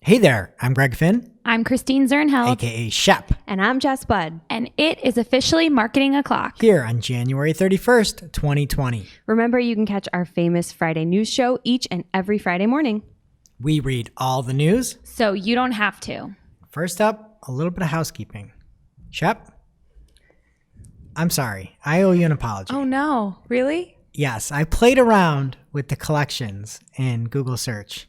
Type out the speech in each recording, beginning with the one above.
Hey there, I'm Greg Finn, I'm Christine Zernheld, aka Shep, and I'm Jess Budd. and it is officially Marketing O'Clock. here on January 31st, 2020. Remember, you can catch our famous Friday news show each and every Friday morning. We read all the news. So you don't have to. First up, a little bit of housekeeping. Shep, I'm sorry, I owe you an apology. Oh no, really? Yes, I played around with the collections in Google search,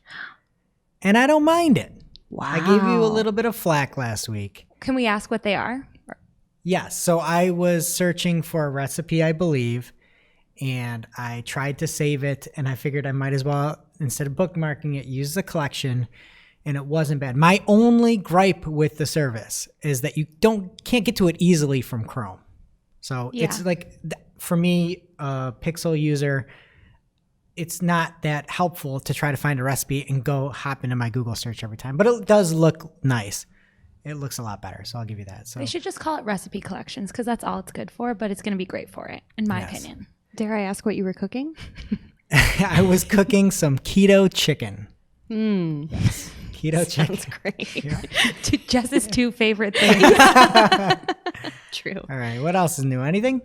and I don't mind it. Wow. I gave you a little bit of flack last week. Can we ask what they are? Yes, so I was searching for a recipe, I believe, and I tried to save it, and I figured I might as well, instead of bookmarking it, use the collection, and it wasn't bad. My only gripe with the service is that you can't get to it easily from Chrome. So it's like, for me, a Pixel user, it's not that helpful to try to find a recipe and go hop into my Google search every time. But it does look nice. It looks a lot better, so I'll give you that. So They should just call it recipe collections because that's all it's good for, but it's going to be great for it, in my opinion. Dare I ask what you were cooking? I was cooking some keto chicken. Yes. Keto chicken. Sounds great. Yeah. Jess's two favorite things. True. All right, what else is new? Anything?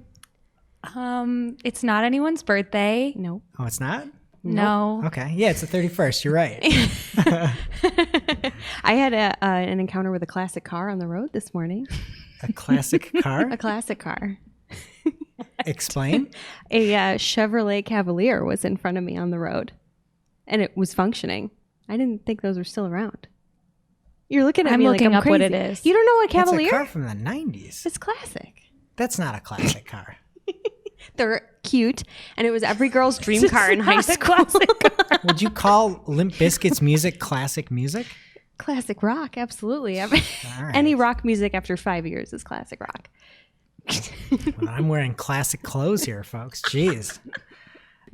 It's not anyone's birthday. Nope. Oh, it's not? No. Okay. Yeah, it's the 31st. You're right. I had an encounter with a classic car on the road this morning. A classic car? A classic car. Explain. A Chevrolet Cavalier was in front of me on the road, and it was functioning. I didn't think those were still around. You're looking at I'm me looking like I'm up what crazy. it is. You don't know what That's Cavalier? a car from the 90s. It's classic. That's not a classic car. They're cute, and it was every girl's dream car in high school. Would you call Limp Bizkit's music classic music? Classic rock, absolutely. right. Any rock music after 5 years is classic rock. Well, I'm wearing classic clothes here, folks. Jeez.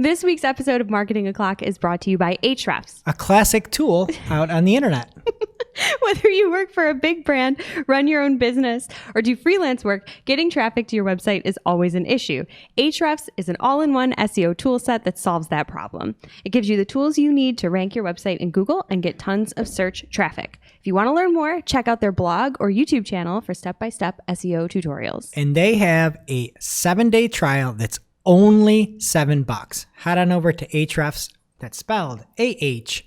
This week's episode of Marketing O'Clock is brought to you by Ahrefs. A classic tool out on the internet. Whether you work for a big brand, run your own business, or do freelance work, getting traffic to your website is always an issue. Ahrefs is an all-in-one SEO toolset that solves that problem. It gives you the tools you need to rank your website in Google and get tons of search traffic. If you want to learn more, check out their blog or YouTube channel for step-by-step SEO tutorials. And they have a 7-day trial that's only $7. Head on over to Ahrefs, that's spelled AHREFS.com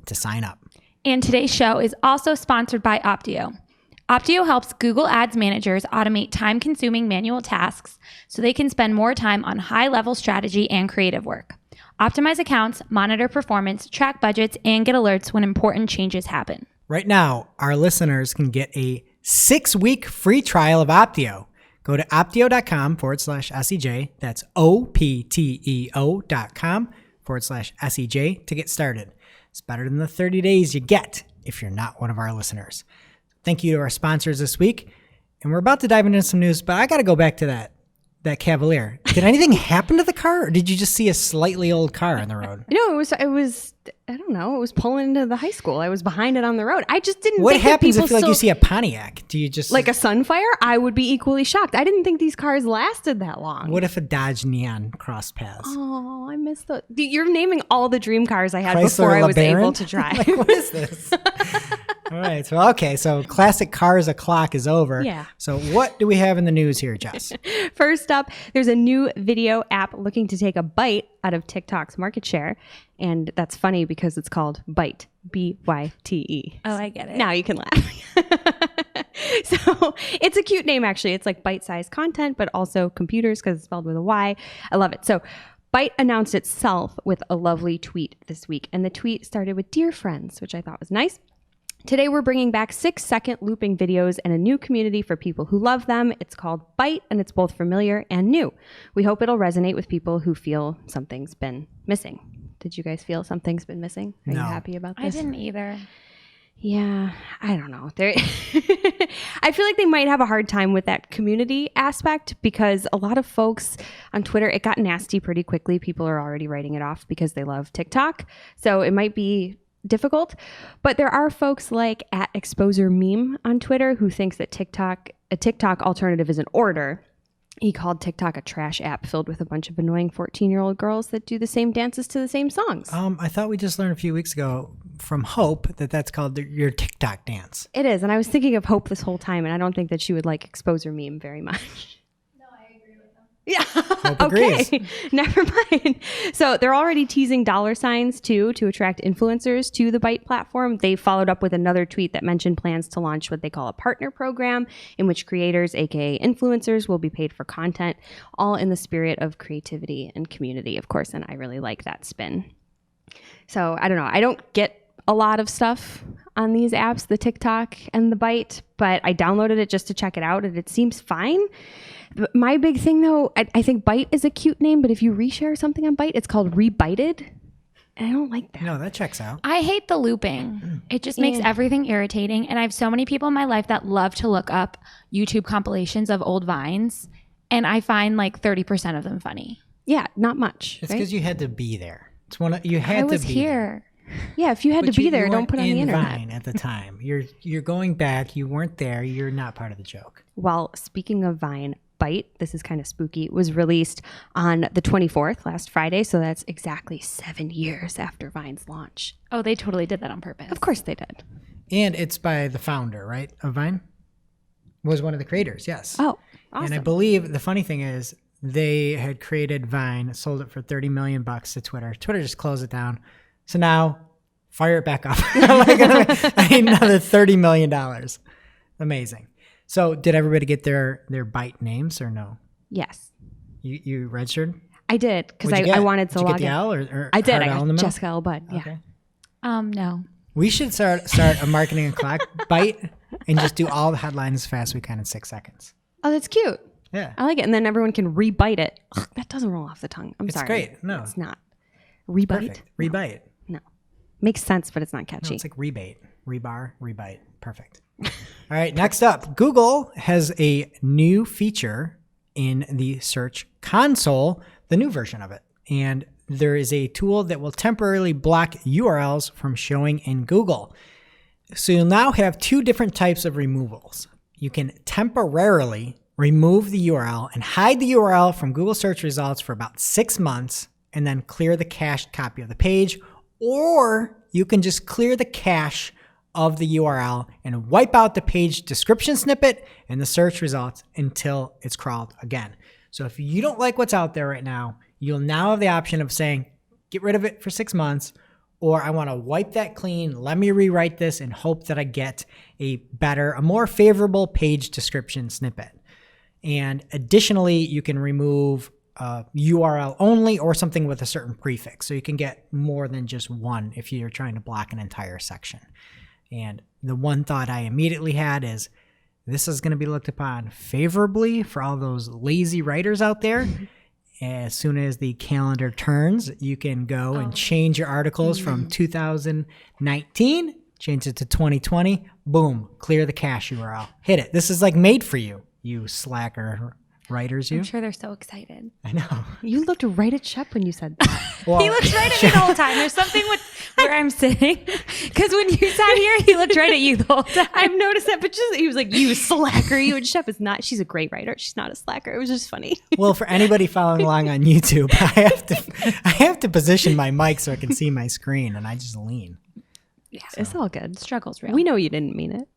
to sign up. And today's show is also sponsored by Optio. Optio helps Google Ads managers automate time-consuming manual tasks so they can spend more time on high-level strategy and creative work. Optimize accounts, monitor performance, track budgets, and get alerts when important changes happen. Right now, our listeners can get a 6-week free trial of Optio. Go to optio.com/SEJ. That's opteo.com/SEJ to get started. It's better than the 30 days you get if you're not one of our listeners. Thank you to our sponsors this week. And we're about to dive into some news, but I got to go back to that Cavalier. Did anything happen to the car, or did you just see a slightly old car on the road? No, it was, I don't know, it was pulling into the high school. I was behind it on the road. I just didn't What think that happens people if like still, you see a Pontiac? Do you just like a Sunfire? I would be equally shocked. I didn't think these cars lasted that long. What if a Dodge Neon crossed paths? Oh, I missed the. You're naming all the dream cars I had Chrysler before I was LeBaron? able to drive. Like, what is this? All right. So classic cars o'clock is over. Yeah. So what do we have in the news here, Jess? First up, there's a new video app looking to take a bite out of TikTok's market share. And that's funny because it's called Byte, B-Y-T-E. Oh, I get it. Now you can laugh. So it's a cute name, actually. It's like bite-sized content, but also computers because it's spelled with a Y. I love it. So Byte announced itself with a lovely tweet this week. And the tweet started with "Dear friends," which I thought was nice. Today, we're bringing back 6-second looping videos and a new community for people who love them. It's called Byte, and it's both familiar and new. We hope it'll resonate with people who feel something's been missing. Did you guys feel something's been missing? Are you happy about I this? didn't either. Yeah, I don't know. I feel like they might have a hard time with that community aspect because a lot of folks on Twitter, it got nasty pretty quickly. People are already writing it off because they love TikTok. So it might be difficult, but there are folks like @ExposerMeme on Twitter who thinks that a TikTok alternative is in order. He called TikTok a trash app filled with a bunch of annoying 14-year-old girls that do the same dances to the same songs. I thought we just learned a few weeks ago from Hope that that's called your TikTok dance. It is. And I was thinking of Hope this whole time, and I don't think that she would like expose her meme very much. Yeah. Hope agrees. Okay. Never mind. So they're already teasing dollar signs too to attract influencers to the Byte platform. They followed up with another tweet that mentioned plans to launch what they call a partner program in which creators, aka influencers, will be paid for content, all in the spirit of creativity and community, of course. And I really like that spin. So I don't know. I don't get a lot of stuff on these apps, the TikTok and the Byte, but I downloaded it just to check it out and it seems fine. My big thing though, I think Byte is a cute name, but if you reshare something on Byte, it's called Rebyted. And I don't like that. No, that checks out. I hate the looping. It just makes everything irritating. And I have so many people in my life that love to look up YouTube compilations of old Vines. And I find like 30% of them funny. Yeah, not much. It's right? because you had to be there. It's one of, you had I to was be here. Yeah, if you had But to be there, you don't weren't put it on the in internet. Vine at the time. You're going back. You weren't there. You're not part of the joke. Well, speaking of Vine, Byte, this is kind of spooky, was released on the 24th, last Friday. So that's exactly 7 years after Vine's launch. Oh, they totally did that on purpose. Of course they did. And it's by the founder, right, of Vine? Was one of the creators, yes. Oh, awesome. And I believe the funny thing is they had created Vine, sold it for $30 million to Twitter. Twitter just closed it down. So now fire it back up. I need another $30 million. Amazing. So did everybody get their Byte names or no? Yes. You registered? I did because What'd you I get? wanted to Did you log get the in. L or I did. hard I L in the got middle? Jessica L. Budd. Yeah. Okay. No. We should start a marketing clock Byte and just do all the headlines as fast as we can in 6 seconds. Oh, that's cute. Yeah. I like it. And then everyone can rebite it. Ugh, that doesn't roll off the tongue. I'm It's sorry. great. No. It's not. Rebite? Perfect. Rebite. No. Makes sense, but it's not No, catchy. it's like rebate, rebar, rebite. Perfect. All right, next up, Google has a new feature in the Search Console, the new version of it. And there is a tool that will temporarily block URLs from showing in Google. So you'll now have two different types of removals. You can temporarily remove the URL and hide the URL from Google search results for about 6 months and then clear the cached copy of the page. Or you can just clear the cache of the URL and wipe out the page description snippet and the search results until it's crawled again. So if you don't like what's out there right now, you'll now have the option of saying, get rid of it for 6 months, or I want to wipe that clean. Let me rewrite this and hope that I get a more favorable page description snippet. And additionally, you can remove URL only or something with a certain prefix. So you can get more than just one if you're trying to block an entire section. And the one thought I immediately had is this is going to be looked upon favorably for all those lazy writers out there. As soon as the calendar turns, you can go and change your articles from 2019, change it to 2020, boom, clear the cache URL. Hit it. This is like made for you, you slacker writers, you. I'm sure they're so excited. I know. You looked right at Shep when you said that. Well, He looks right at me the whole time. There's something with where I'm sitting. Because when you sat here, he looked right at you the whole time. I've noticed that, but just he was like, you slacker. You and Shep is not, she's a great writer. She's not a slacker. It was just funny. Well, for anybody following along on YouTube, I have to position my mic so I can see my screen, and I just lean. Yeah, it's all good. Struggle's real. We know you didn't mean it.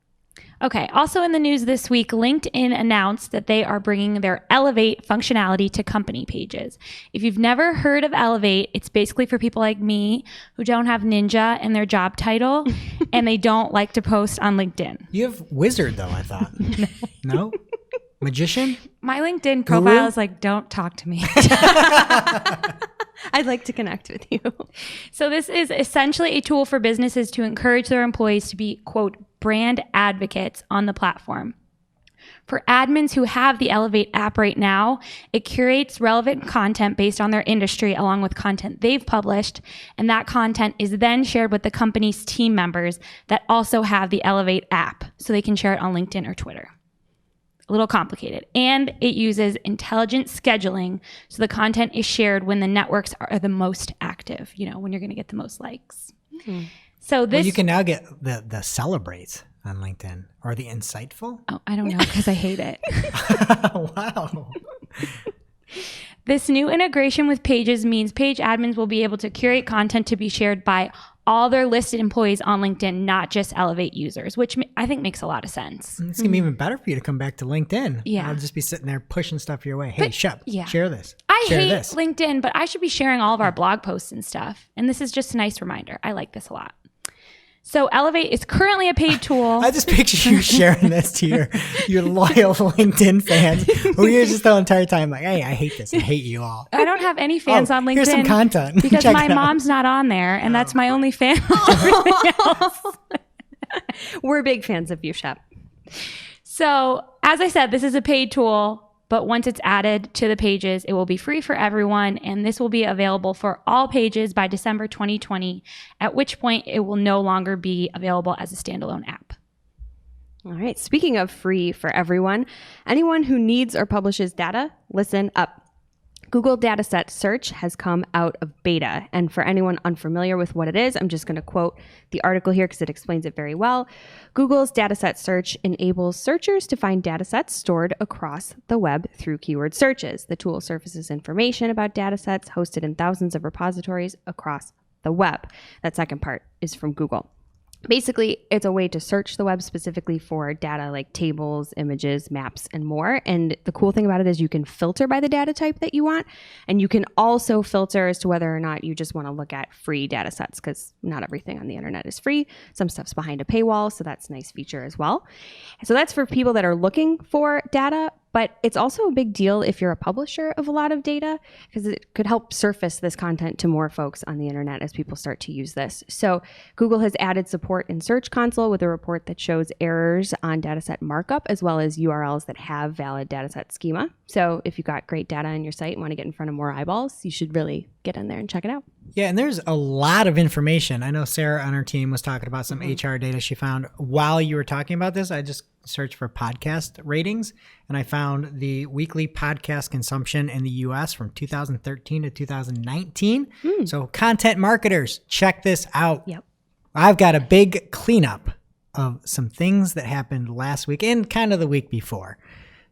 Okay. Also in the news this week, LinkedIn announced that they are bringing their Elevate functionality to company pages. If you've never heard of Elevate, it's basically for people like me who don't have ninja in their job title and they don't like to post on LinkedIn. You have wizard, though, I thought. No? Magician? My LinkedIn profile is like, don't talk to me. I'd like to connect with you. So this is essentially a tool for businesses to encourage their employees to be, quote, brand advocates on the platform. For admins who have the Elevate app right now, it curates relevant content based on their industry along with content they've published, and that content is then shared with the company's team members that also have the Elevate app, so they can share it on LinkedIn or Twitter. A little complicated. And it uses intelligent scheduling, so the content is shared when the networks are the most active, when you're going to get the most likes. Mm-hmm. So this, Well, you can now get the celebrates on LinkedIn or the insightful. Oh, I don't know because I hate it. Wow. This new integration with Pages means page admins will be able to curate content to be shared by all their listed employees on LinkedIn, not just Elevate users, which I think makes a lot of sense. It's going to be even better for you to come back to LinkedIn. Yeah. I'll just be sitting there pushing stuff your way. Hey, Shep, yeah. share this. I share hate this. LinkedIn, but I should be sharing all of our blog posts and stuff. And this is just a nice reminder. I like this a lot. So Elevate is currently a paid tool. I just picture you sharing this to your loyal LinkedIn fans who you're just the entire time like, hey, I hate this. I hate you all. I don't have any fans on LinkedIn. Here's some content. Because Check my it out. mom's not on there, and that's my only fan. We're big fans of you, Shep. So, as I said, this is a paid tool, but once it's added to the pages, it will be free for everyone, and this will be available for all pages by December 2020, at which point it will no longer be available as a standalone app. All right. Speaking of free for everyone, anyone who needs or publishes data, listen up. Google Dataset Search has come out of beta. And for anyone unfamiliar with what it is, I'm just going to quote the article here because it explains it very well. Google's Dataset Search enables searchers to find datasets stored across the web through keyword searches. The tool surfaces information about datasets hosted in thousands of repositories across the web. That second part is from Google. Basically, it's a way to search the web specifically for data like tables, images, maps, and more. And the cool thing about it is you can filter by the data type that you want. And you can also filter as to whether or not you just want to look at free data sets, because not everything on the internet is free. Some stuff's behind a paywall, so that's a nice feature as well. So that's for people that are looking for data. But it's also a big deal if you're a publisher of a lot of data, because it could help surface this content to more folks on the internet as people start to use this. So Google has added support in Search Console with a report that shows errors on dataset markup, as well as URLs that have valid dataset schema. So if you've got great data on your site and want to get in front of more eyeballs, you should really get in there and check it out. Yeah, and there's a lot of information. I know Sarah on her team was talking about some HR data she found. While you were talking about this, I just searched for podcast ratings, and I found the weekly podcast consumption in the US from 2013 to 2019. So content marketers, check this out. Yep. I've got a big cleanup of some things that happened last week and kind of the week before.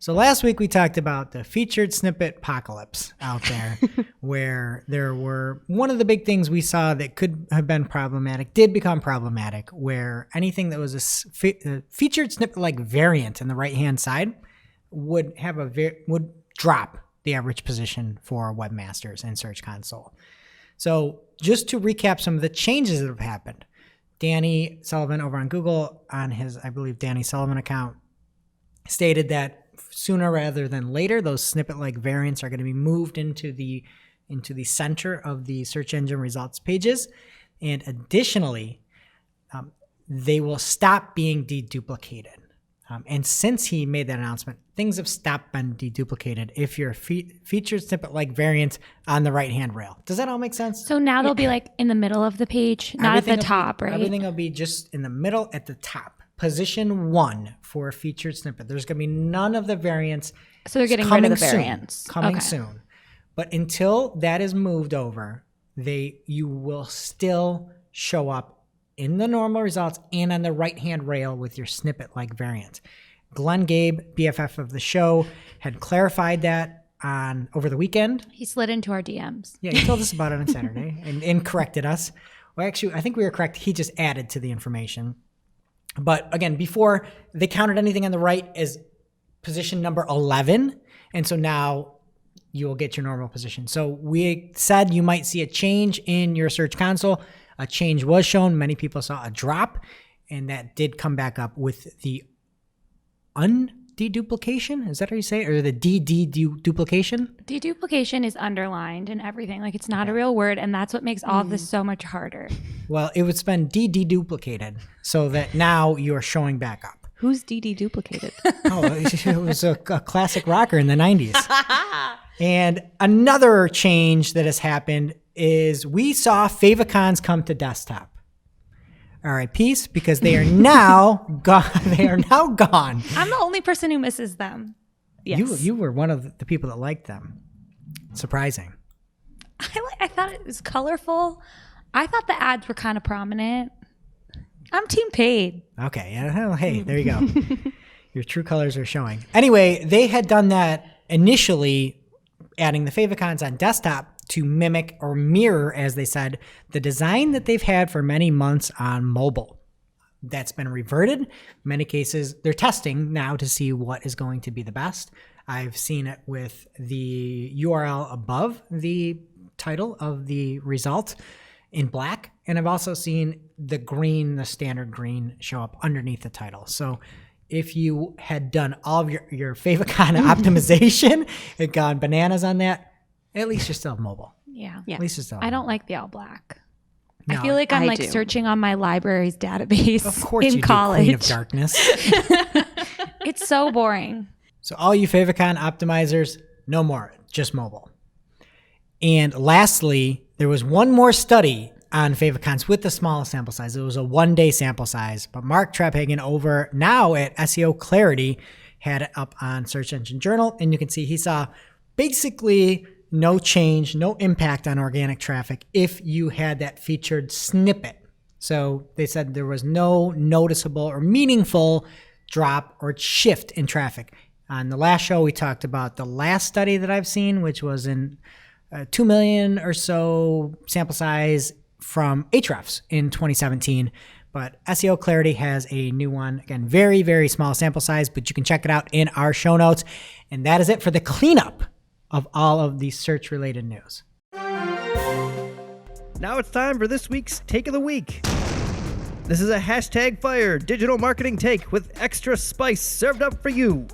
So last week we talked about the featured snippet apocalypse out there, where there were one of the big things we saw that could have been problematic did become problematic, where anything that was a featured snippet like variant in the right hand side would have would drop the average position for webmasters in Search Console. So just to recap some of the changes that have happened, Danny Sullivan over on Google on his, I believe, Danny Sullivan account stated that sooner rather than later, those snippet-like variants are going to be moved into the center of the search engine results pages. And additionally, they will stop being deduplicated. And since he made that announcement, things have stopped being deduplicated if you're a featured snippet-like variant on the right-hand rail. Does that all make sense? So now they'll be like in the middle of the page, not at the top, right? Everything will be just in the middle at the top. Position 1 for a featured snippet. There's going to be none of the variants. So they're getting rid of the variants. Coming soon. But until that is moved over, you will still show up in the normal results and on the right-hand rail with your snippet-like variant. Glenn Gabe, BFF of the show, had clarified that over the weekend. He slid into our DMs. Yeah, he told us about it on Saturday and corrected us. Well, actually, I think we were correct. He just added to the information. But again, before they counted anything on the right as position number 11. And so now you will get your normal position. So we said you might see a change in your Search Console. A change was shown. Many people saw a drop, and that did come back up with the undeduplication. Is that how you say it? Or the duplication? Deduplication is underlined and everything. Like, it's not a real word, and that's what makes all of this so much harder. Well, it was been deduplicated so that now you're showing back up. Who's duplicated? It was a classic rocker in the 90s. And another change that has happened is we saw favicons come to desktop. All right, peace, because they are now gone. They are now gone. I'm the only person who misses them. Yes. You were one of the people that liked them. Surprising. I thought it was colorful. I thought the ads were kind of prominent. I'm team paid. Okay. Yeah. Well, hey, there you go. Your true colors are showing. Anyway, they had done that initially, adding the favicons on desktop to mimic or mirror, as they said, the design that they've had for many months on mobile. That's been reverted. In many cases, they're testing now to see what is going to be the best. I've seen it with the URL above the title of the result in black. And I've also seen the green, the standard green, show up underneath the title. So if you had done all of your favicon optimization and gone bananas on that, at least you're still mobile. Yeah. At least you're still I don't like the all black. No, I feel like I'm I like do. searching on my library's database of course in you college. do, Queen of Darkness. It's so boring. So all you favicon optimizers, no more, just mobile. And lastly, there was one more study on favicons with the smallest sample size. It was a 1-day sample size, but Mark Trephagen over now at SEO Clarity had it up on Search Engine Journal, and you can see he saw basically no change, no impact on organic traffic if you had that featured snippet. So they said there was no noticeable or meaningful drop or shift in traffic. On the last show, we talked about the last study that I've seen, which was in 2 million or so sample size from Ahrefs in 2017. But SEO Clarity has a new one. Again, very, very small sample size, but you can check it out in our show notes. And that is it for the cleanup of all of the search-related news. Now it's time for this week's Take of the Week. This is a #fire digital marketing take with extra spice served up for you.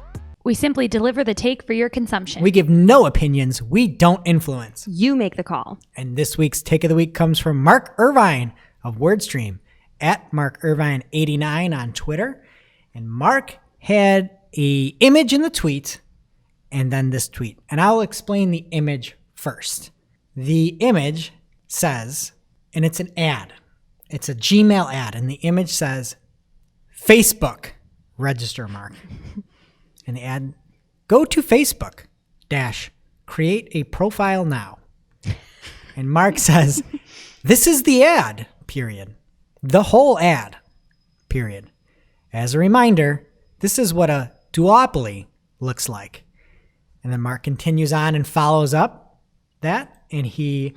We simply deliver the take for your consumption. We give no opinions. We don't influence. You make the call. And this week's Take of the Week comes from Mark Irvine of WordStream at MarkIrvine89 on Twitter. And Mark had an image in the tweet and then this tweet. And I'll explain the image first. The image says, and it's an ad. It's a Gmail ad. And the image says, Facebook, register Mark. And the ad, go to Facebook, create a profile now. And Mark says, this is the ad, period. The whole ad, period. As a reminder, this is what a duopoly looks like. And then Mark continues on and follows up that, and he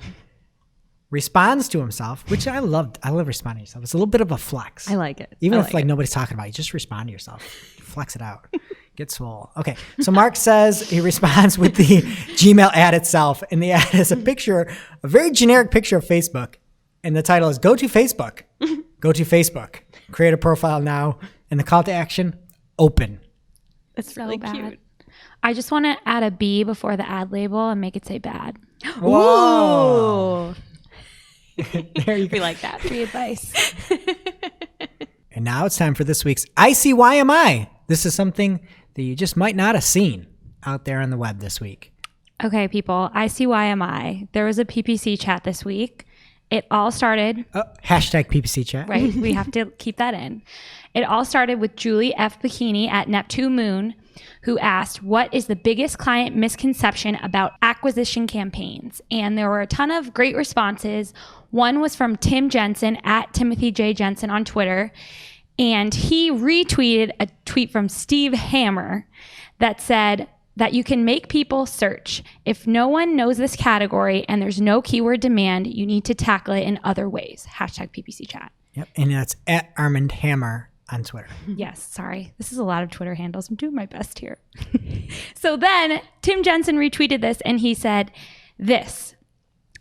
responds to himself, which I love responding to yourself. It's a little bit of a flex. I like it. Even I if like like it. nobody's talking about it, you just respond to yourself. Flex it out. Get swole. Okay. So Mark says he responds with the Gmail ad itself. And the ad is a picture, a very generic picture of Facebook. And the title is Go to Facebook. Go to Facebook. Create a profile now. And the call to action, open. It's so really bad. cute. I just want to add a B before the ad label and make it say bad. Whoa. There you go. We like that. Free advice. And now it's time for this week's ICYMI. This is something that you just might not have seen out there on the web this week. Okay, people. ICYMI. There was a PPC chat this week. It all started, #PPC chat. right? We have to keep that in. It all started with Julie F. Bikini at Neptune Moon, who asked, what is the biggest client misconception about acquisition campaigns? And there were a ton of great responses. One was from Tim Jensen at Timothy J. Jensen on Twitter. And he retweeted a tweet from Steve Hammer that said that you can make people search. If no one knows this category and there's no keyword demand, you need to tackle it in other ways. #PPC chat. Yep. And that's at Armand Hammer on Twitter. Yes, sorry. This is a lot of Twitter handles. I'm doing my best here. So then Tim Jensen retweeted this and he said,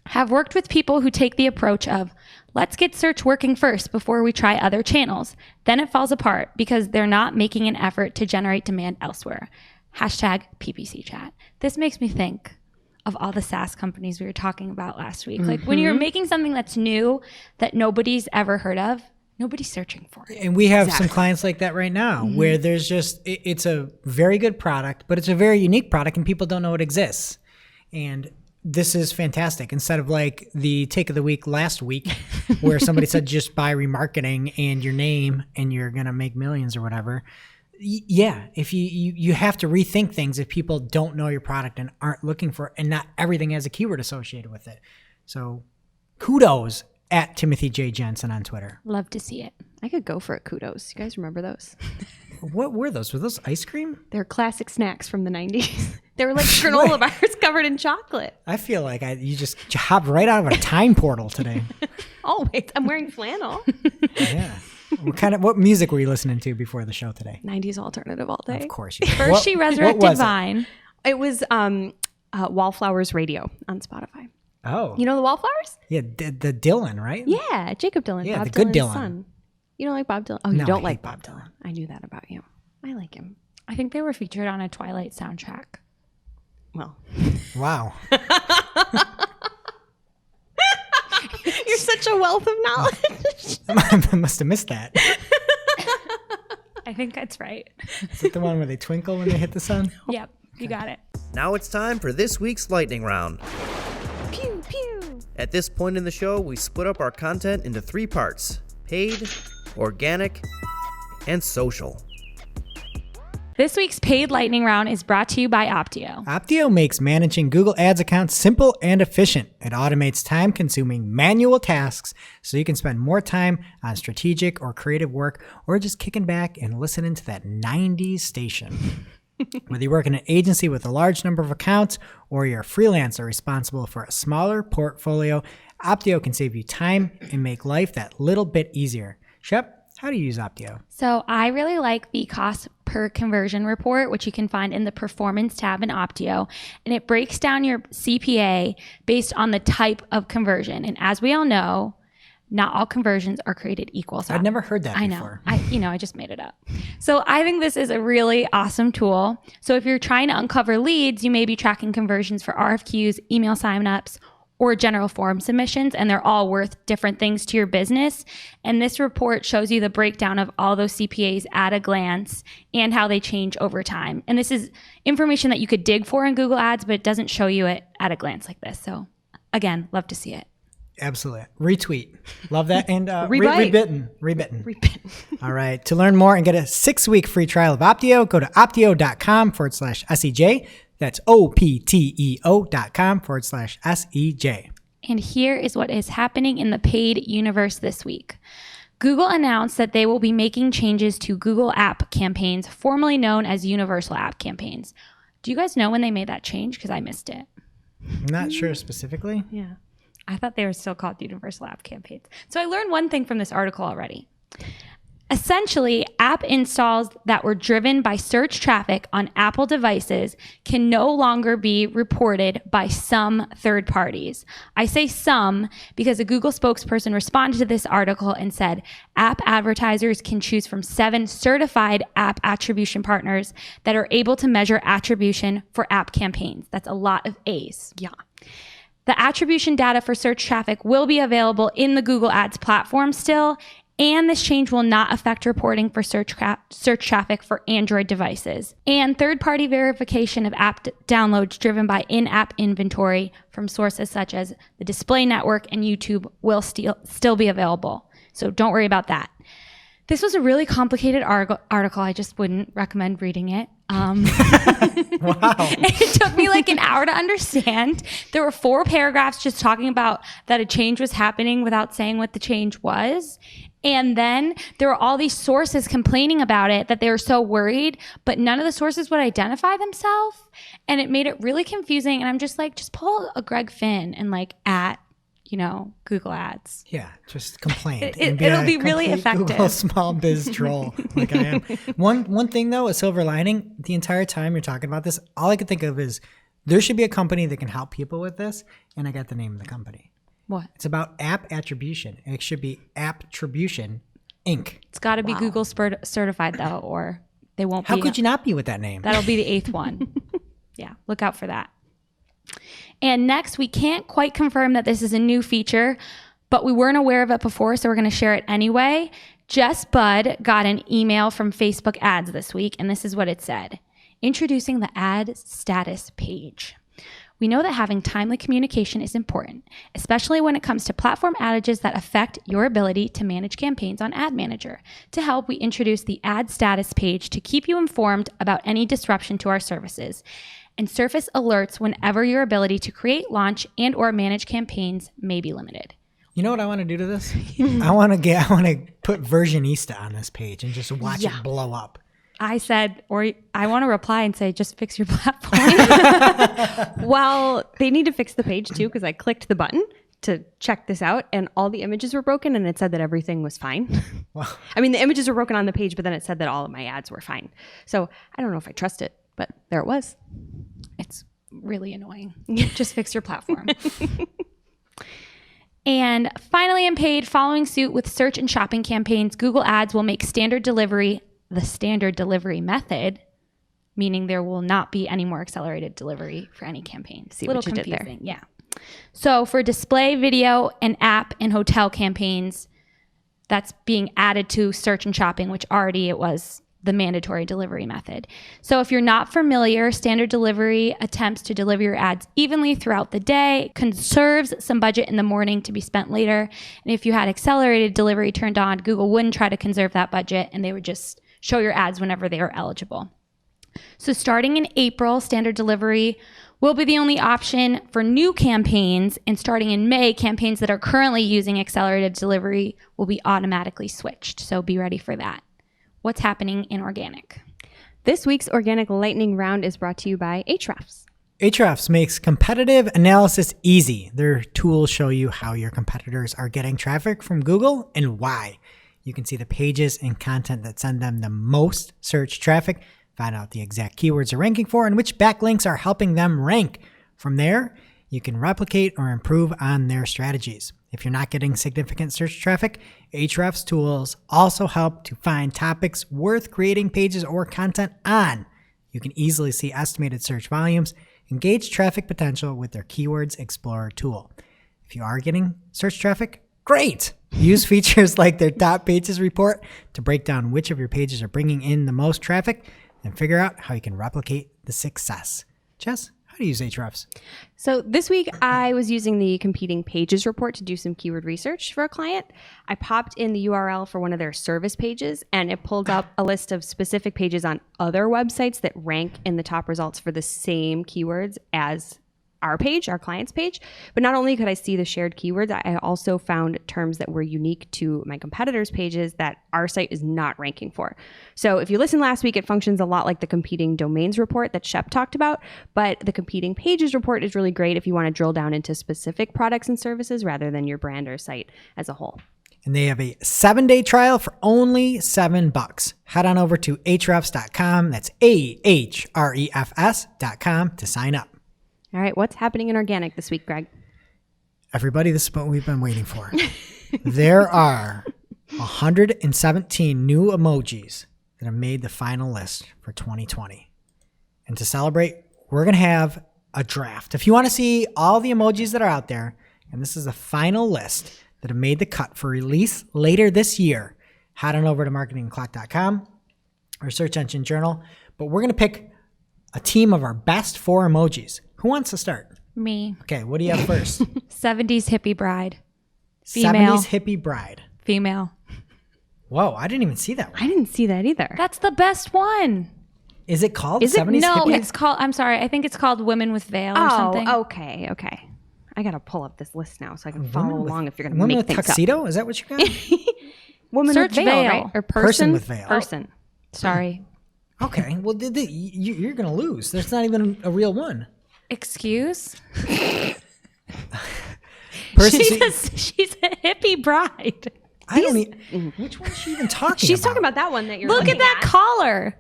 have worked with people who take the approach of, let's get search working first before we try other channels. Then it falls apart because they're not making an effort to generate demand elsewhere. #PPC chat. This makes me think of all the SaaS companies we were talking about last week. Like when you're making something that's new that nobody's ever heard of, nobody's searching for it. And we have some clients like that right now where there's just, it's a very good product, but it's a very unique product and people don't know it exists. And this is fantastic. Instead of like the take of the week last week where somebody said just buy remarketing and your name and you're going to make millions or whatever. Yeah, if you have to rethink things if people don't know your product and aren't looking for it, and not everything has a keyword associated with it. So kudos at Timothy J. Jensen on Twitter. Love to see it. I could go for a kudos. You guys remember those? What were those? Were those ice cream? They're classic snacks from the 90s. They were like granola bars covered in chocolate. I feel like you just hopped right out of a time portal today. Always. I'm wearing flannel. Yeah. What music were you listening to before the show today? 90s alternative all day. Of course you did. First, she resurrected Vine. It was Wallflowers Radio on Spotify. Oh. You know the Wallflowers? Yeah, the Dylan, right? Yeah, Jacob Dylan. Yeah, Bob the good Dylan's Dylan. son. You don't like Bob Dylan? Oh, No, you don't I like hate Bob Bob Dylan. I knew that about you. I like him. I think they were featured on a Twilight soundtrack. Well, Wow. you're such a wealth of knowledge. I must have missed that. I think that's right. Is it the one where they twinkle when they hit the sun? Yep, you got it. Now it's time for this week's lightning round. Pew, pew. At this point in the show, we split up our content into 3 parts: paid, organic, and social. This week's paid lightning round is brought to you by Optio. Optio makes managing Google Ads accounts simple and efficient. It automates time-consuming manual tasks so you can spend more time on strategic or creative work or just kicking back and listening to that 90s station. Whether you work in an agency with a large number of accounts or you're a freelancer responsible for a smaller portfolio, Optio can save you time and make life that little bit easier. Shep, how do you use Optio? So I really like the cost per conversion report, which you can find in the performance tab in Optio. And it breaks down your CPA based on the type of conversion. And as we all know, not all conversions are created equal. So I'd never heard that I before. know. I just made it up. So I think this is a really awesome tool. So if you're trying to uncover leads, you may be tracking conversions for RFQs, email signups, or general form submissions, and they're all worth different things to your business. And this report shows you the breakdown of all those CPAs at a glance and how they change over time. And this is information that you could dig for in Google Ads, but it doesn't show you it at a glance like this. So again, love to see it. Absolutely. Retweet. Love that. And Rebite. rebitten. All right. To learn more and get a 6-week free trial of Optio, go to optio.com/SEJ. That's opteo.com/SEJ. And here is what is happening in the paid universe this week. Google announced that they will be making changes to Google App Campaigns, formerly known as Universal App Campaigns. Do you guys know when they made that change? Because I missed it. I'm not sure specifically. Yeah. I thought they were still called Universal App Campaigns. So I learned one thing from this article already. Essentially, app installs that were driven by search traffic on Apple devices can no longer be reported by some third parties. I say some because a Google spokesperson responded to this article and said app advertisers can choose from 7 certified app attribution partners that are able to measure attribution for app campaigns. That's a lot of A's. Yeah. The attribution data for search traffic will be available in the Google Ads platform still, and this change will not affect reporting for search traffic for Android devices. And third-party verification of app downloads driven by in-app inventory from sources such as the Display Network and YouTube will still be available. So don't worry about that. This was a really complicated article. I just wouldn't recommend reading it. Wow. It took me like an hour to understand. There were 4 paragraphs just talking about that a change was happening without saying what the change was. And then there were all these sources complaining about it, that they were so worried, but none of the sources would identify themselves. And it made it really confusing. And I'm just like, just pull a Greg Finn and like at, Google Ads. Yeah, just complain. It'll be really effective. Google small biz troll like I am. One thing though, a silver lining, the entire time you're talking about this, all I could think of is there should be a company that can help people with this, and I got the name of the company. What? It's about app attribution. It should be Attribution Inc. It's got to be Google certified though, or they won't be. How could you not be with that name? That'll be the 8th one. Yeah, look out for that. And next, we can't quite confirm that this is a new feature, but we weren't aware of it before, so we're going to share it anyway. Jess Budd got an email from Facebook Ads this week, and this is what it said. Introducing the ad status page. We know that having timely communication is important, especially when it comes to platform outages that affect your ability to manage campaigns on Ad Manager. To help, we introduced the ad status page to keep you informed about any disruption to our services and surface alerts whenever your ability to create, launch, and or manage campaigns may be limited. You know what I want to do to this? I want to put Versionista on this page and just watch it blow up. I said, or I want to reply and say, just fix your platform. Well, they need to fix the page too, because I clicked the button to check this out and all the images were broken and it said that everything was fine. I mean, the images were broken on the page, but then it said that all of my ads were fine. So I don't know if I trust it, but there it was. It's really annoying. Just fix your platform. And finally, in paid, following suit with search and shopping campaigns, Google Ads will make standard delivery the standard delivery method, meaning there will not be any more accelerated delivery for any campaign. See what you did there. Yeah. So for display, video, and app and hotel campaigns, that's being added to search and shopping, which already it was the mandatory delivery method. So if you're not familiar, standard delivery attempts to deliver your ads evenly throughout the day, conserves some budget in the morning to be spent later. And if you had accelerated delivery turned on, Google wouldn't try to conserve that budget and they would just show your ads whenever they are eligible. So starting in April, standard delivery will be the only option for new campaigns, and starting in May, campaigns that are currently using accelerated delivery will be automatically switched. So be ready for that. What's happening in organic? This week's Organic Lightning Round is brought to you by Ahrefs. Ahrefs makes competitive analysis easy. Their tools show you how your competitors are getting traffic from Google and why. You can see the pages and content that send them the most search traffic, find out the exact keywords they're ranking for, and which backlinks are helping them rank. From there, you can replicate or improve on their strategies. If you're not getting significant search traffic, Ahrefs tools also help to find topics worth creating pages or content on. You can easily see estimated search volumes and gauge traffic potential with their Keywords Explorer tool. If you are getting search traffic, great! Use features like their top pages report to break down which of your pages are bringing in the most traffic and figure out how you can replicate the success. Jess, how do you use Ahrefs? So this week I was using the competing pages report to do some keyword research for a client. I popped in the URL for one of their service pages and it pulled up a list of specific pages on other websites that rank in the top results for the same keywords as our page, our client's page. But not only could I see the shared keywords, I also found terms that were unique to my competitors' pages that our site is not ranking for. So if you listened last week, it functions a lot like the competing domains report that Shep talked about, but the competing pages report is really great if you want to drill down into specific products and services rather than your brand or site as a whole. And they have a 7-day trial for only $7. Head on over to ahrefs.com. That's ahrefs.com to sign up. All right, what's happening in organic this week, Greg? Everybody, this is what we've been waiting for. There are 117 new emojis that have made the final list for 2020. And to celebrate, we're going to have a draft. If you want to see all the emojis that are out there, and this is the final list that have made the cut for release later this year, head on over to marketingclock.com or Search Engine Journal. But we're going to pick a team of our best 4 emojis. Who wants to start? Me. Okay, what do you have first? 70s hippie bride. Female. 70s hippie bride. Female. Whoa, I didn't even see that one. I didn't see that either. That's the best one. Is it called Is it? 70s No, hippie? it's called, I'm sorry, I think it's called Women with Veil or something. Okay. I got to pull up this list now so I can follow along if you're going to Woman make with things tuxedo? Is that what you got? up. Woman Search with veil, veil. right? Or Person with veil. Person. Sorry. Okay, well, you're going to lose. There's not even a real one. Excuse? Person, She's a hippie bride. I don't even, which one is she even talking about? She's talking about that one that you're Look looking at that collar.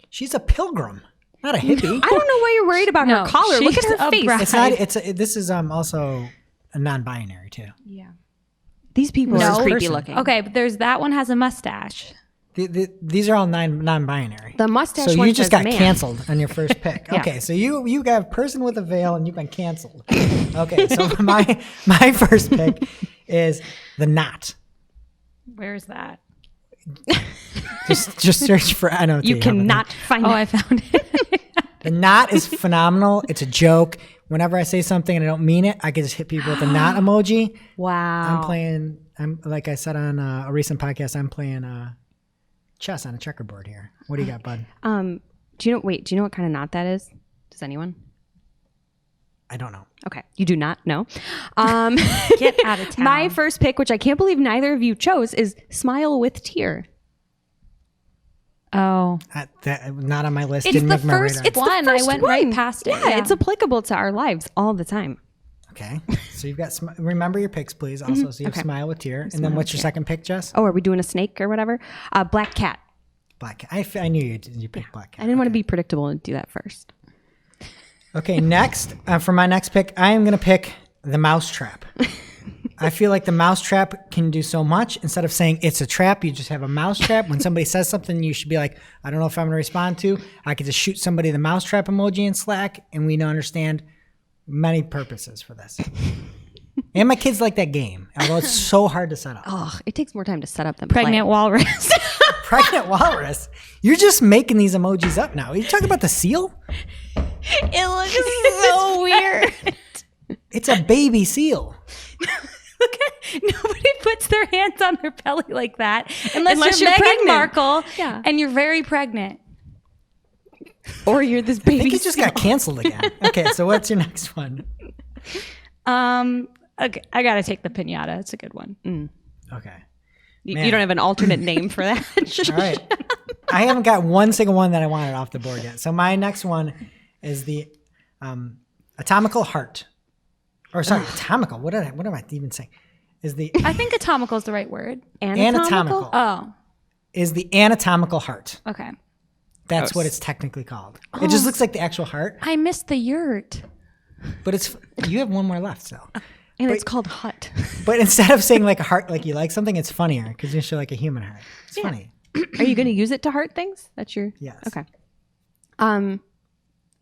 She's a pilgrim, not a hippie. I don't know why you're worried about No, her collar. Look at she's her a face. bride. It's not. This is also a non-binary too. Yeah. These people No. are creepy Person. looking. Okay, but there's that one has a mustache. These are all non-binary. The mustache So one you just says got man. canceled on your first pick. Yeah. Okay, so you got person with a veil and you've been canceled. Okay, so my first pick is the knot. Where's that? Just search for NOT. You cannot find Oh, it. I found it. The knot is phenomenal. It's a joke. Whenever I say something and I don't mean it, I can just hit people with the knot emoji. Wow. I'm like I said on a recent podcast, I'm playing chess on a checkerboard here. What do you got, bud? Do you know what kind of knot that is? Does anyone? I don't know. Okay. You do not know. Get out of town. My first pick, which I can't believe neither of you chose, is Smile with Tear. Oh, Not on my list. it's Didn't the make my first radar. one. I went right past it. Yeah, it's applicable to our lives all the time. Okay. So you've got, remember your picks, please. Also, so you have Smile with Tear. And then what's your second pick, Jess? Oh, are we doing a snake or whatever? Black cat. Black Cat. I knew you picked Black Cat. I didn't want to be predictable and do that first. Okay, next, for my next pick, I am going to pick the Mousetrap. I feel like the Mousetrap can do so much. Instead of saying it's a trap, you just have a mousetrap. When somebody says something, you should be like, I don't know if I'm going to respond to. I could just shoot somebody the Mousetrap emoji in Slack, and we understand many purposes for this. And my kids like that game, although it's so hard to set up. Oh, it takes more time to set up than Pregnant walrus. Pregnant walrus? You're just making these emojis up now. Are you talking about the seal? It looks so weird. It's a baby seal. Look at, nobody puts their hands on their belly like that Unless you're you're Meghan pregnant. Markle Yeah. and you're very pregnant. Or you're this I baby. think it just got canceled again. Okay, so what's your next one? Okay, I gotta take the piñata. It's a good one. Okay. You don't have an alternate name for that. All right. I haven't got one single one that I wanted off the board yet. So my next one is the atomical heart. Or sorry, atomical. What am I even saying? Is the I think atomical is the right word. anatomical Oh, is the anatomical heart. okay. That's what it's technically called. It just looks like the actual heart, I missed the yurt. but it's you have one more left. So, And it's called hut. but instead of saying like a heart, like you like something, it's funnier because you show like a human heart. It's funny. Are you going to use it to heart things? That's your... Yes. Okay.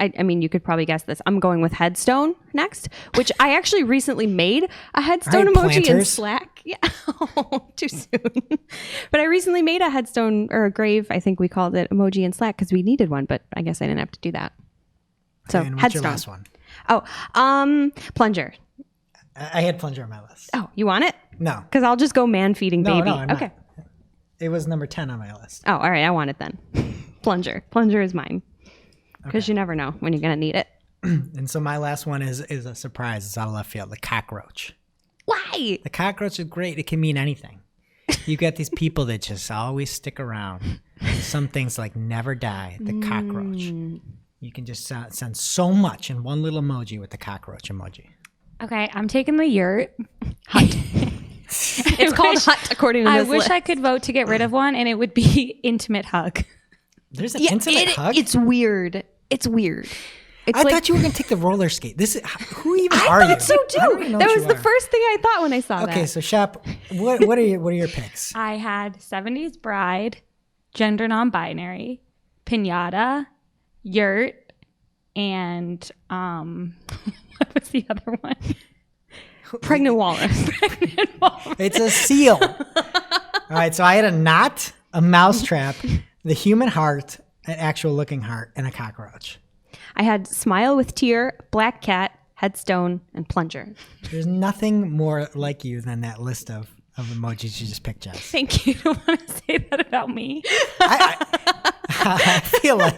I mean, you could probably guess this. I'm going with headstone next, which I actually recently made a headstone Right, emoji in planters. Slack. Yeah, too soon. But I recently made a headstone or a grave, I think we called it, emoji in Slack because we needed one, but I guess I didn't have to do that. So And what's headstone. your last one? Oh, plunger. I had plunger on my list. Oh, you want it? No. Because I'll just go man feeding No, baby. no, I'm not. Okay. It was number 10 on my list. Oh, all right. I want it then. Plunger. Plunger is mine. Because you never know when you're going to need it. And so my last one is a surprise. It's out of left field. The cockroach. Why? The cockroach is great. It can mean anything. You get these people that just always stick around. Some things like never die. The cockroach. You can just send so much in one little emoji with the cockroach emoji. Okay, I'm taking the yurt. It's called hut according to I this wish list. I could vote to get rid of one, and it would be intimate hug. There's an intimate hug? It's weird. It's weird. It's I thought you were going to take the roller skate. This is who even are you? I thought so too. I don't even know That what was you the are. first thing I thought when I saw that. Okay, so Shep, what are your picks? I had 70s bride, gender non-binary, piñata, yurt, and what was the other one? Pregnant walrus. It's a seal. All right, so I had a knot, a mousetrap, the human heart, an actual looking heart, and a cockroach. I had smile with tear, black cat, headstone, and plunger. There's nothing more like you than that list of emojis you just picked, Jess. Thank you. You don't want to say that about me. I feel like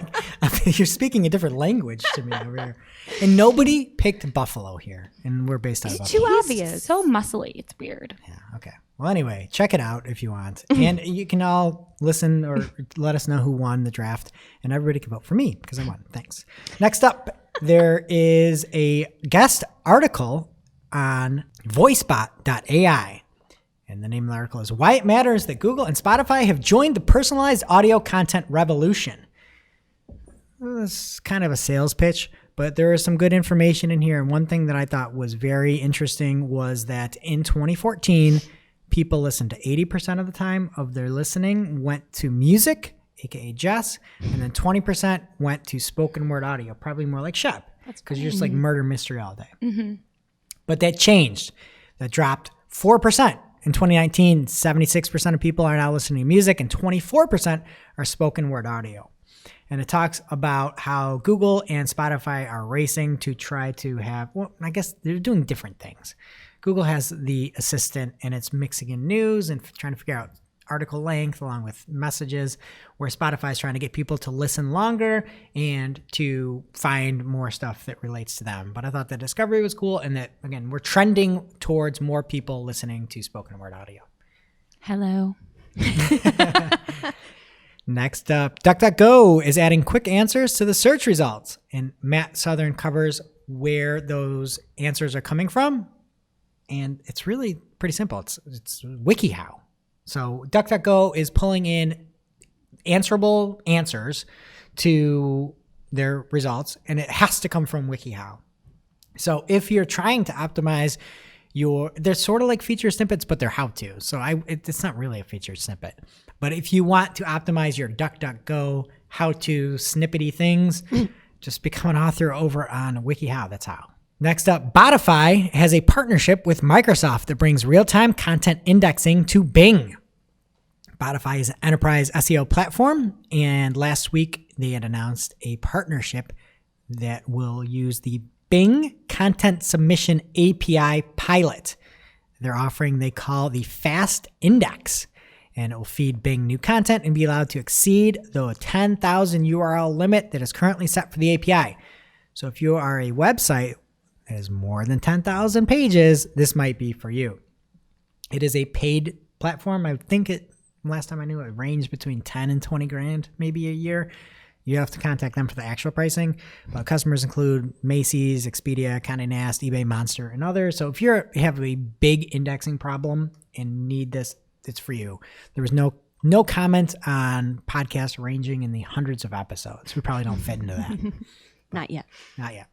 you're speaking a different language to me over here. And nobody picked buffalo here, and we're based out of buffalo. Too obvious. So muscly. It's weird. Yeah, okay. Well, anyway, check it out if you want. And you can all listen or let us know who won the draft. And everybody can vote for me because I won. Thanks. Next up, there is a guest article on voicebot.ai. And the name of the article is Why It Matters That Google and Spotify Have Joined the Personalized Audio Content Revolution. This is kind of a sales pitch, but there is some good information in here. And one thing that I thought was very interesting was that in 2014, people listened to 80% of the time of their listening went to music, aka Jess, and then 20% went to spoken word audio, probably more like Shep, because you're just like murder mystery all day. But that changed. That dropped 4%. In 2019, 76% of people are now listening to music and 24% are spoken word audio. And it talks about how Google and Spotify are racing to try to have, well, I guess they're doing different things. Google has the assistant and it's mixing in news and trying to figure out article length along with messages, where Spotify is trying to get people to listen longer and to find more stuff that relates to them. But I thought the discovery was cool and that, again, we're trending towards more people listening to spoken word audio. Hello. Next up, Duckduckgo is adding quick answers to the search results. And Matt Southern covers where those answers are coming from. And it's really pretty simple. It's WikiHow. So DuckDuckGo is pulling in answerable answers to their results, and it has to come from WikiHow. So if you're trying to optimize they're sort of like feature snippets, but they're how-to. So it's not really a feature snippet. But if you want to optimize your DuckDuckGo how-to snippety things, just become an author over on WikiHow. That's how. Next up, Botify has a partnership with Microsoft that brings real-time content indexing to Bing. Botify is an enterprise SEO platform, and last week they had announced a partnership that will use the Bing Content Submission API pilot. They're offering they call the Fast Index, and it will feed Bing new content and be allowed to exceed the 10,000 URL limit that is currently set for the API. So if you are a website that has more than 10,000 pages, this might be for you. It is a paid platform. I think last time I knew, it ranged between 10 and 20 grand, maybe a year. You have to contact them for the actual pricing, but customers include Macy's, Expedia, Condé Nast, eBay, Monster, and others. So if you have a big indexing problem and need this, it's for you. There was no comment on podcasts ranging in the hundreds of episodes. We probably don't fit into that. Not yet. Not yet.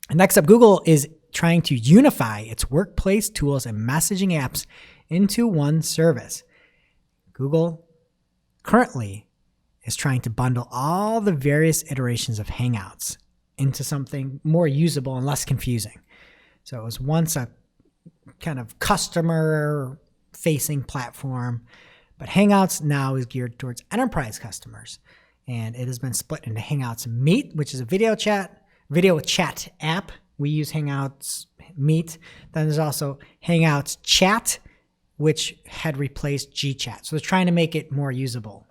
And next up, Google is trying to unify its workplace tools and messaging apps into one service. Google currently is trying to bundle all the various iterations of Hangouts into something more usable and less confusing. So it was once a kind of customer-facing platform, but Hangouts now is geared towards enterprise customers. And it has been split into Hangouts Meet, which is a video chat app. We use Hangouts Meet. Then there's also Hangouts Chat, which had replaced GChat. So they're trying to make it more usable.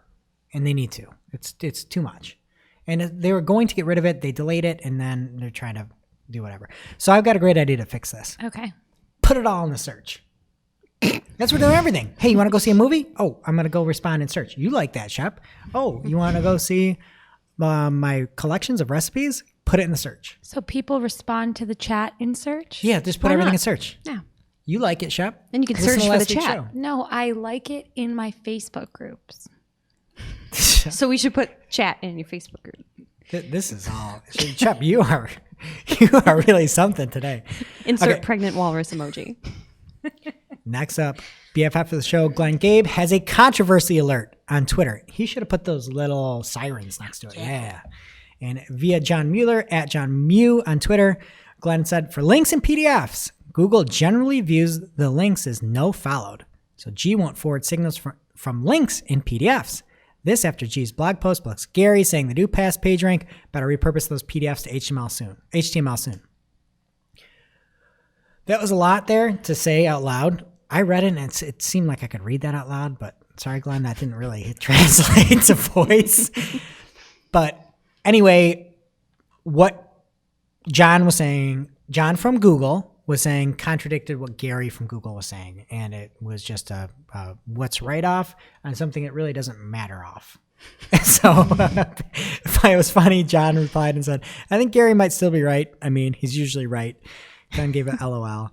And they need to. It's too much. And they were going to get rid of it. They delayed it, and then they're trying to do whatever. So I've got a great idea to fix this. Okay. Put it all in the search. That's where they're doing everything. Hey, you want to go see a movie? Oh, I'm going to go respond and search. You like that, Shep. Oh, you want to go see my collections of recipes? Put it in the search. So people respond to the chat in search? Yeah, just put Why everything not? in search. Yeah. You like it, Shep. Then you can Listen search to for the last week's chat. show. No, I like it in my Facebook groups. So we should put chat in your Facebook group. This is all. Shep, you are really something today. Insert Okay. pregnant walrus emoji. Next up, BFF of the show, Glenn Gabe, has a controversy alert on Twitter. He should have put those little sirens next to it. Yeah. And via John Mueller, at John Mew on Twitter, Glenn said, for links and PDFs, Google generally views the links as no followed. So G won't forward signals from links in PDFs. This after G's blog post plus Gary saying the do pass PageRank, better repurpose those PDFs to HTML soon. That was a lot there to say out loud. I read it and it seemed like I could read that out loud, but sorry, Glenn, that didn't really translate to voice. But anyway, what John was saying, John from Google was saying contradicted what Gary from Google was saying. And it was just a what's right off on something that really doesn't matter off. So it was funny. John replied and said, I think Gary might still be right. I mean, he's usually right. John gave it LOL.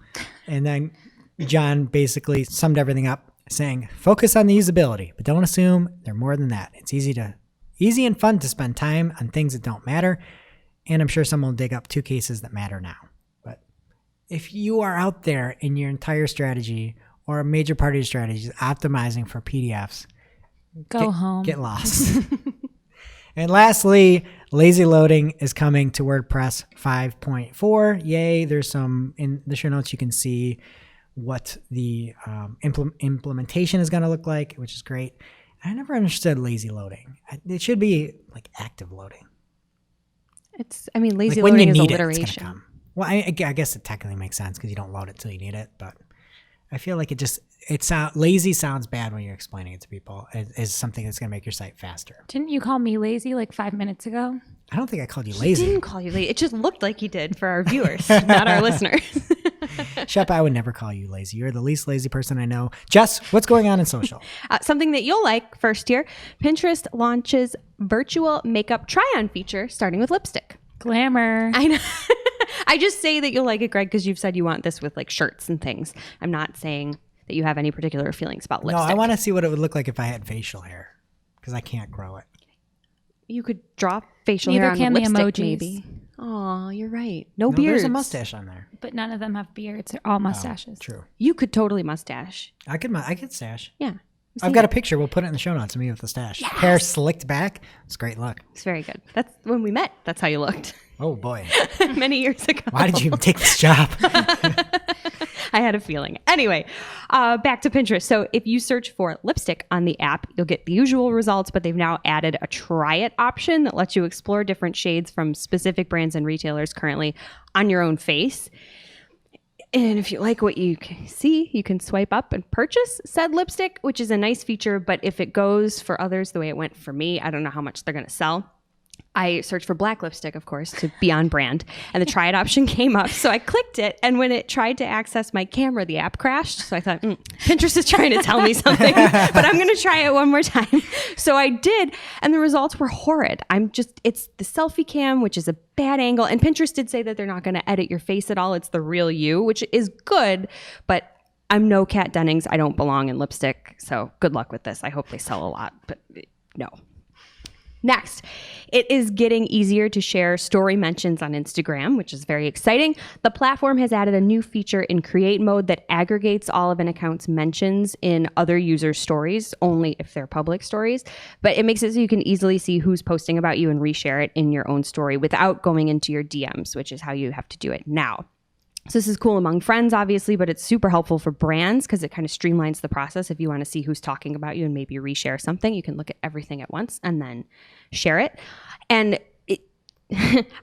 And then John basically summed everything up saying, focus on the usability, but don't assume they're more than that. It's easy and fun to spend time on things that don't matter. And I'm sure someone will dig up 2 cases that matter now. But if you are out there in your entire strategy or a major part of your strategy is optimizing for PDFs, Go home. Get lost. And lastly, lazy loading is coming to WordPress 5.4. Yay. There's some in the show notes. You can see what the implementation is going to look like, which is great. I never understood lazy loading. It should be like active loading. Lazy Like when you loading is need it, it's alliteration. going to come. Well, I guess it technically makes sense because you don't load it till you need it, but I feel like lazy sounds bad when you're explaining it to people. It is something that's going to make your site faster. Didn't you call me lazy like 5 minutes ago? I don't think I called you He lazy. didn't call you lazy. It just looked like he did for our viewers, not our listeners. Shep, I would never call you lazy. You're the least lazy person I know. Jess, what's going on in social? Something that you'll like first here. Pinterest launches virtual makeup try-on feature starting with lipstick. Glamour. I know. I just say that you'll like it, Greg, because you've said you want this with like shirts and things. I'm not saying that you have any particular feelings about lipstick. No, I want to see what it would look like if I had facial hair because I can't grow it. You could draw facial Neither hair on can the lipstick, emojis. maybe. Oh, you're right. No, No, beards. there's a mustache on there. But none of them have beards. They're all mustaches. True. You could totally mustache. I could stash. Yeah. I've got a picture. We'll put it in the show notes of me with the stash. Yes. Hair slicked back. It's a great look. It's very good. That's when we met. That's how you looked Oh, boy. many years ago. Why did you even take this job? I had a feeling. Anyway, back to Pinterest. So if you search for lipstick on the app, you'll get the usual results, but they've now added a try it option that lets you explore different shades from specific brands and retailers currently on your own face. And if you like what you see, you can swipe up and purchase said lipstick, which is a nice feature. But if it goes for others the way it went for me, I don't know how much they're going to sell. I searched for black lipstick, of course, to be on brand, and the try it option came up. So I clicked it, and when it tried to access my camera, the app crashed. So I thought, Pinterest is trying to tell me something, but I'm going to try it one more time. So I did, and the results were horrid. It's the selfie cam, which is a bad angle, and Pinterest did say that they're not going to edit your face at all. It's the real you, which is good, but I'm no Kat Dennings. I don't belong in lipstick, so good luck with this. I hope they sell a lot, but no. Next, it is getting easier to share story mentions on Instagram, which is very exciting. The platform has added a new feature in create mode that aggregates all of an account's mentions in other users' stories, only if they're public stories. But it makes it so you can easily see who's posting about you and reshare it in your own story without going into your DMs, which is how you have to do it now. So this is cool among friends, obviously, but it's super helpful for brands because it kind of streamlines the process. If you want to see who's talking about you and maybe reshare something, you can look at everything at once and then share it. And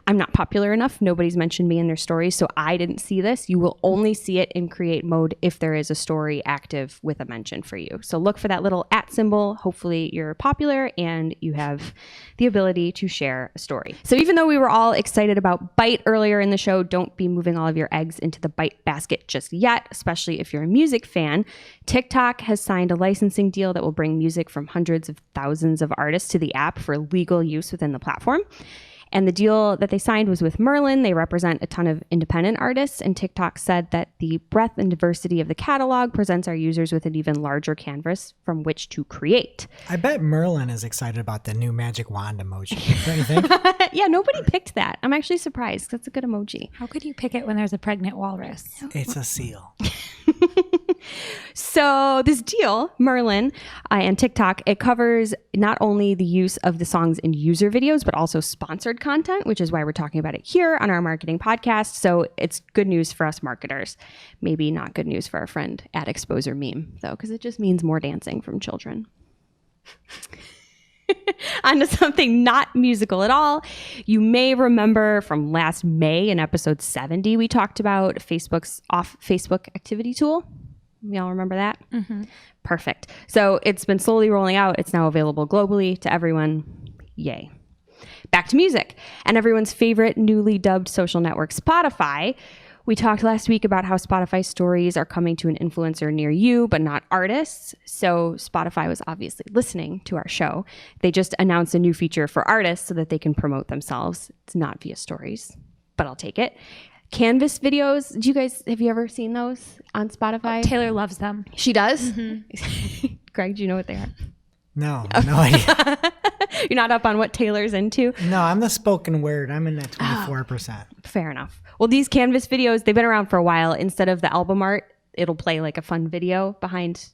I'm not popular enough. Nobody's mentioned me in their stories, so I didn't see this. You will only see it in create mode if there is a story active with a mention for you. So look for that little @ symbol. Hopefully you're popular and you have the ability to share a story. So even though we were all excited about Byte earlier in the show, don't be moving all of your eggs into the Byte basket just yet, especially if you're a music fan. TikTok has signed a licensing deal that will bring music from hundreds of thousands of artists to the app for legal use within the platform. And the deal that they signed was with Merlin. They represent a ton of independent artists, and TikTok said that the breadth and diversity of the catalog presents our users with an even larger canvas from which to create. I bet Merlin is excited about the new magic wand emoji. Don't you think? Yeah, nobody picked that. I'm actually surprised. That's a good emoji. How could you pick it when there's a pregnant walrus? It's a seal. So this deal, Merlin and TikTok, it covers not only the use of the songs in user videos, but also sponsored content, which is why we're talking about it here on our marketing podcast. So it's good news for us marketers. Maybe not good news for our friend at Exposer Meme, though, because it just means more dancing from children. On to something not musical at all. You may remember from last May in episode 70, we talked about Facebook's off Facebook activity tool. Y'all remember that? Mm-hmm. Perfect. So it's been slowly rolling out. It's now available globally to everyone. Yay. Back to music and everyone's favorite newly dubbed social network, Spotify. We talked last week about how Spotify stories are coming to an influencer near you, but not artists. So Spotify was obviously listening to our show. They just announced a new feature for artists so that they can promote themselves. It's not via stories, but I'll take it. Canvas videos. Have you ever seen those on Spotify? Taylor loves them. She does? Mm-hmm. Greg, do you know what they are? No idea. You're not up on what Taylor's into? No, I'm the spoken word. I'm in that 24%. Fair enough. Well, these Canvas videos, they've been around for a while. Instead of the album art, it'll play like a fun video behind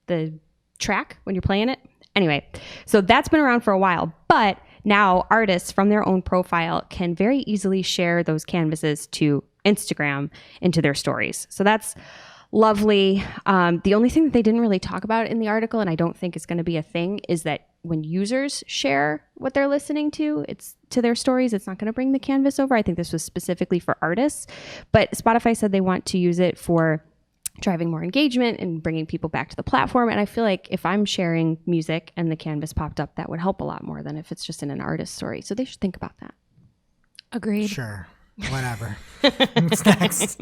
the track when you're playing it. Anyway, so that's been around for a while, but now artists from their own profile can very easily share those canvases to Instagram into their stories. So that's lovely. The only thing that they didn't really talk about in the article, and I don't think it's going to be a thing, is that when users share what they're listening to, it's to their stories, it's not going to bring the canvas over. I think this was specifically for artists, but Spotify said they want to use it for driving more engagement and bringing people back to the platform. And I feel like if I'm sharing music and the canvas popped up, that would help a lot more than if it's just in an artist story. So they should think about that. Agreed. Sure. Whatever. What's next?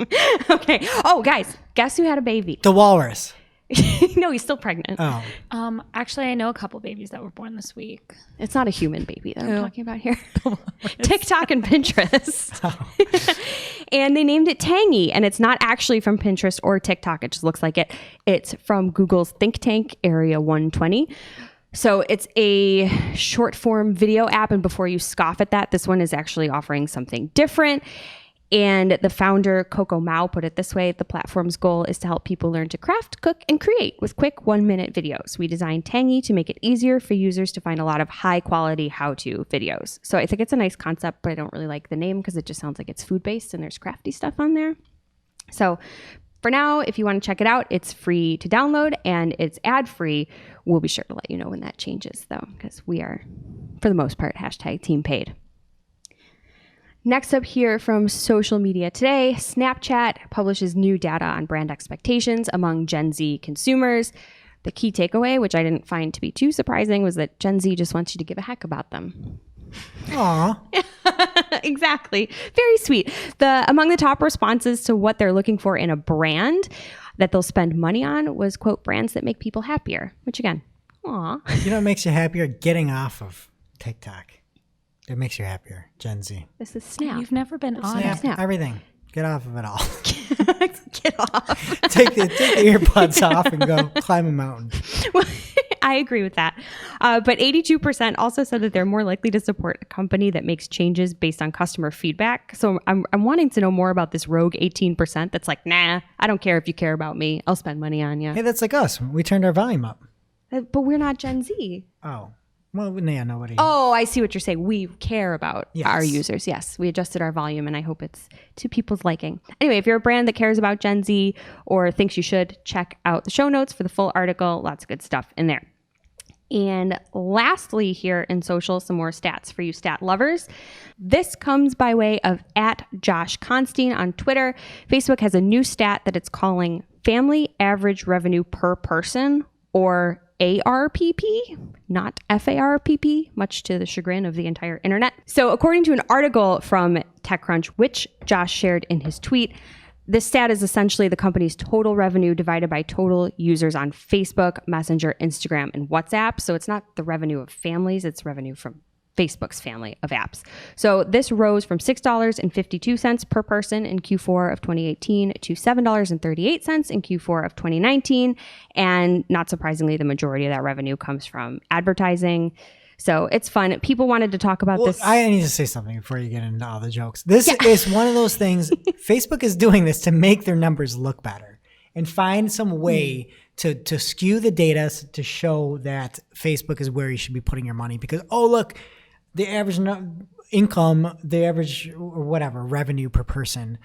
Okay. Oh, guys, guess who had a baby? The walrus. No, he's still pregnant. Oh. Actually, I know a couple babies that were born this week. It's not a human baby that I'm Who? talking about here. TikTok and Pinterest. Oh. And they named it Tangy, and it's not actually from Pinterest or TikTok. It just looks like it. It's from Google's think tank, Area 120. So it's a short form video app. And before you scoff at that, this one is actually offering something different. And the founder, Coco Mao, put it this way: the platform's goal is to help people learn to craft, cook, and create with quick 1-minute videos. We designed Tangy to make it easier for users to find a lot of high-quality how-to videos. So I think it's a nice concept, but I don't really like the name because it just sounds like it's food-based and there's crafty stuff on there. So for now, if you want to check it out, it's free to download and it's ad-free. We'll be sure to let you know when that changes, though, because we are, for the most part, #team paid. Next up here from social media today, Snapchat publishes new data on brand expectations among Gen Z consumers. The key takeaway, which I didn't find to be too surprising, was that Gen Z just wants you to give a heck about them. Aw. Exactly. Very sweet. Among the top responses to what they're looking for in a brand that they'll spend money on was, quote, brands that make people happier, which again, aw. You know what makes you happier? Getting off of TikTok. It makes you happier. Gen Z. This is Snap. You've never been on it. Snap. Everything. Get off of it all. Get off. take the earbuds off and go climb a mountain. I agree with that. But 82% also said that they're more likely to support a company that makes changes based on customer feedback. So I'm wanting to know more about this rogue 18% that's like, nah, I don't care if you care about me. I'll spend money on you. Hey, that's like us. We turned our volume up. But we're not Gen Z. Oh. Well, yeah, nobody. Oh, I see what you're saying. We care about Yes. our users. Yes, we adjusted our volume, and I hope it's to people's liking. Anyway, if you're a brand that cares about Gen Z or thinks you should, check out the show notes for the full article. Lots of good stuff in there. And lastly, here in social, some more stats for you stat lovers. This comes by way of @JoshConstein on Twitter. Facebook has a new stat that it's calling family average revenue per person, or ARPP, not FARPP, much to the chagrin of the entire internet. So according to an article from TechCrunch, which Josh shared in his tweet, this stat is essentially the company's total revenue divided by total users on Facebook, Messenger, Instagram, and WhatsApp. So it's not the revenue of families, it's revenue from Facebook's family of apps. So this rose from $6.52 per person in Q4 of 2018 to $7.38 in Q4 of 2019. And not surprisingly, the majority of that revenue comes from advertising. So it's fun. People wanted to talk about this. I need to say something before you get into all the jokes. This is one of those things. Facebook is doing this to make their numbers look better and find some way to skew the data to show that Facebook is where you should be putting your money. Because, oh, look, the average income, the average or whatever revenue per person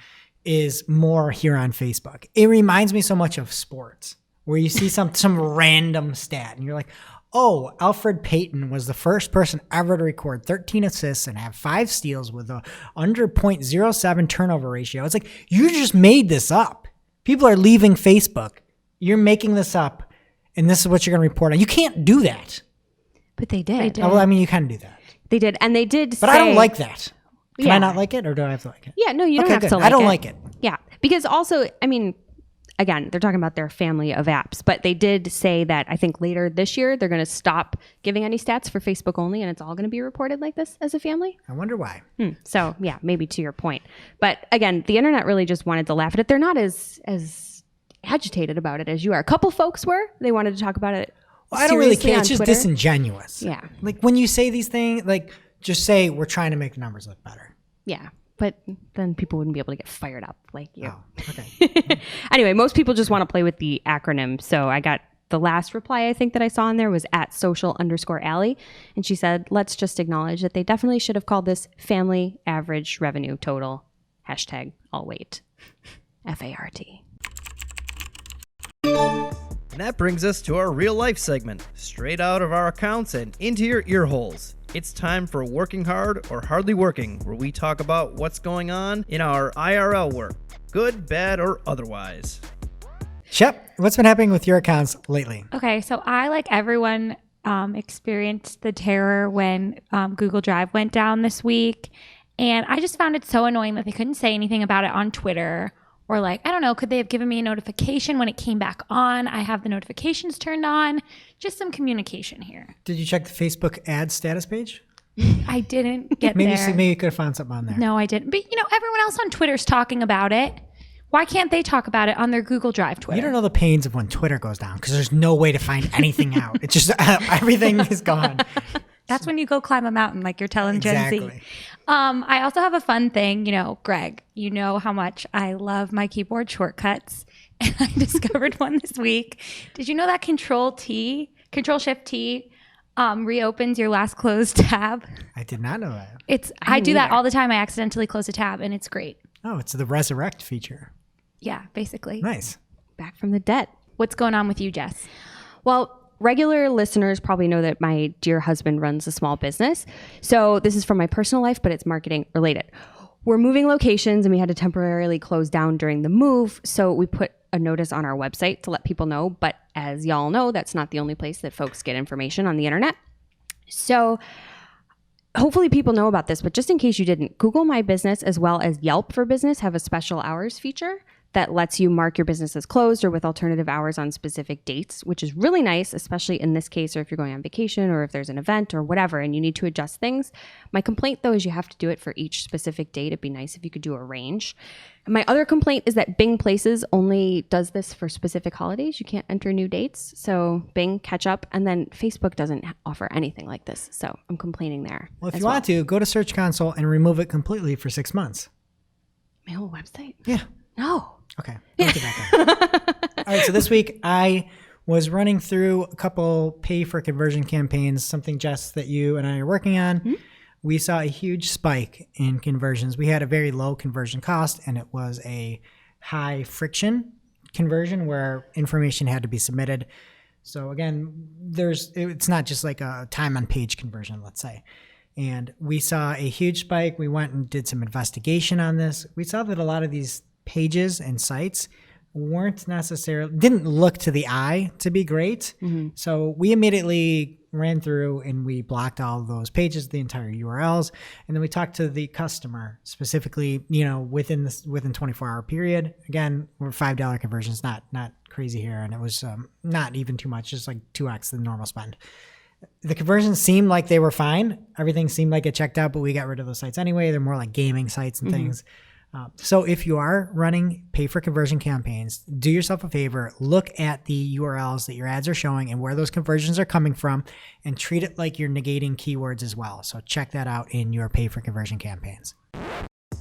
is more here on Facebook. It reminds me so much of sports, where you see some random stat and you're like, oh, Alfred Payton was the first person ever to record 13 assists and have 5 steals with a under 0.07 turnover ratio. It's like, you just made this up. People are leaving Facebook. You're making this up, and this is what you're going to report on. You can't do that. But they did. Oh, well, I mean, you can do that. They did. And they did But say, I don't like that. Can Yeah. I not like it, or do I have to like it? Yeah, no, you don't Okay, have good. to like it. I don't like it. Yeah, because also, I mean, again, they're talking about their family of apps, but they did say that I think later this year, they're going to stop giving any stats for Facebook only, and it's all going to be reported like this as a family. I wonder why. So yeah, maybe to your point. But again, the internet really just wanted to laugh at it. They're not as agitated about it as you are. A couple folks were. They wanted to talk about it. Well, I don't really seriously care. on It's just Twitter. disingenuous. Yeah. Like when you say these things, like just say we're trying to make the numbers look better. Yeah. But then people wouldn't be able to get fired up like you. Oh, okay. Anyway, most people just want to play with the acronym. So I got the last reply I think that I saw in there was @social_Allie. And she said, let's just acknowledge that they definitely should have called this family average revenue total. #I'll wait. FART. And that brings us to our real life segment, straight out of our accounts and into your ear holes. It's time for Working Hard or Hardly Working, where we talk about what's going on in our IRL work, good, bad, or otherwise. Shep, what's been happening with your accounts lately? Okay, so I, like everyone, experienced the terror when Google Drive went down this week. And I just found it so annoying that they couldn't say anything about it on Twitter, or like, I don't know, could they have given me a notification when it came back on? I have the notifications turned on. Just some communication here. Did you check the Facebook ad status page? I didn't get Maybe there. maybe you could have found something on there. No, I didn't. But everyone else on Twitter's talking about it. Why can't they talk about it on their Google Drive Twitter? You don't know the pains of when Twitter goes down because there's no way to find anything out. It's just everything is gone. That's when you go climb a mountain, like you're telling Gen Z. Exactly. I also have a fun thing. Greg, you know how much I love my keyboard shortcuts. And I discovered one this week. Did you know that Control Shift T reopens your last closed tab? I did not know that. I do that all the time. I accidentally close a tab and it's great. Oh, it's the resurrect feature. Yeah, basically. Nice. Back from the dead. What's going on with you, Jess? Well, regular listeners probably know that my dear husband runs a small business. So this is from my personal life, but it's marketing related. We're moving locations and we had to temporarily close down during the move. So we put a notice on our website to let people know. But as y'all know, that's not the only place that folks get information on the internet. So hopefully people know about this, but just in case you didn't, Google My Business as well as Yelp for Business have a special hours feature that lets you mark your business as closed or with alternative hours on specific dates, which is really nice, especially in this case, or if you're going on vacation or if there's an event or whatever and you need to adjust things. My complaint, though, is you have to do it for each specific date. It'd be nice if you could do a range. And my other complaint is that Bing Places only does this for specific holidays. You can't enter new dates. So Bing, catch up. And then Facebook doesn't offer anything like this. So I'm complaining there. Well, if you want to, go to Search Console and remove it completely for 6 months. My whole website? Yeah. No. Okay. We'll get back there. All right. So this week I was running through a couple pay for conversion campaigns, something, Jess, that you and I are working on. Mm-hmm. We saw a huge spike in conversions. We had a very low conversion cost, and it was a high friction conversion where information had to be submitted. So again, it's not just like a time on page conversion, let's say. And we saw a huge spike. We went and did some investigation on this. We saw that a lot of these pages and sites didn't look to the eye to be great. Mm-hmm. So we immediately ran through and we blocked all of those pages, the entire URLs. And then we talked to the customer specifically, within 24-hour period. Again, we're $5 conversions, not crazy here. And it was not even too much, just like 2x the normal spend. The conversions seemed like they were fine. Everything seemed like it checked out, but we got rid of those sites anyway. They're more like gaming sites and things. So if you are running pay for conversion campaigns, do yourself a favor, look at the URLs that your ads are showing and where those conversions are coming from, and treat it like you're negating keywords as well. So check that out in your pay for conversion campaigns.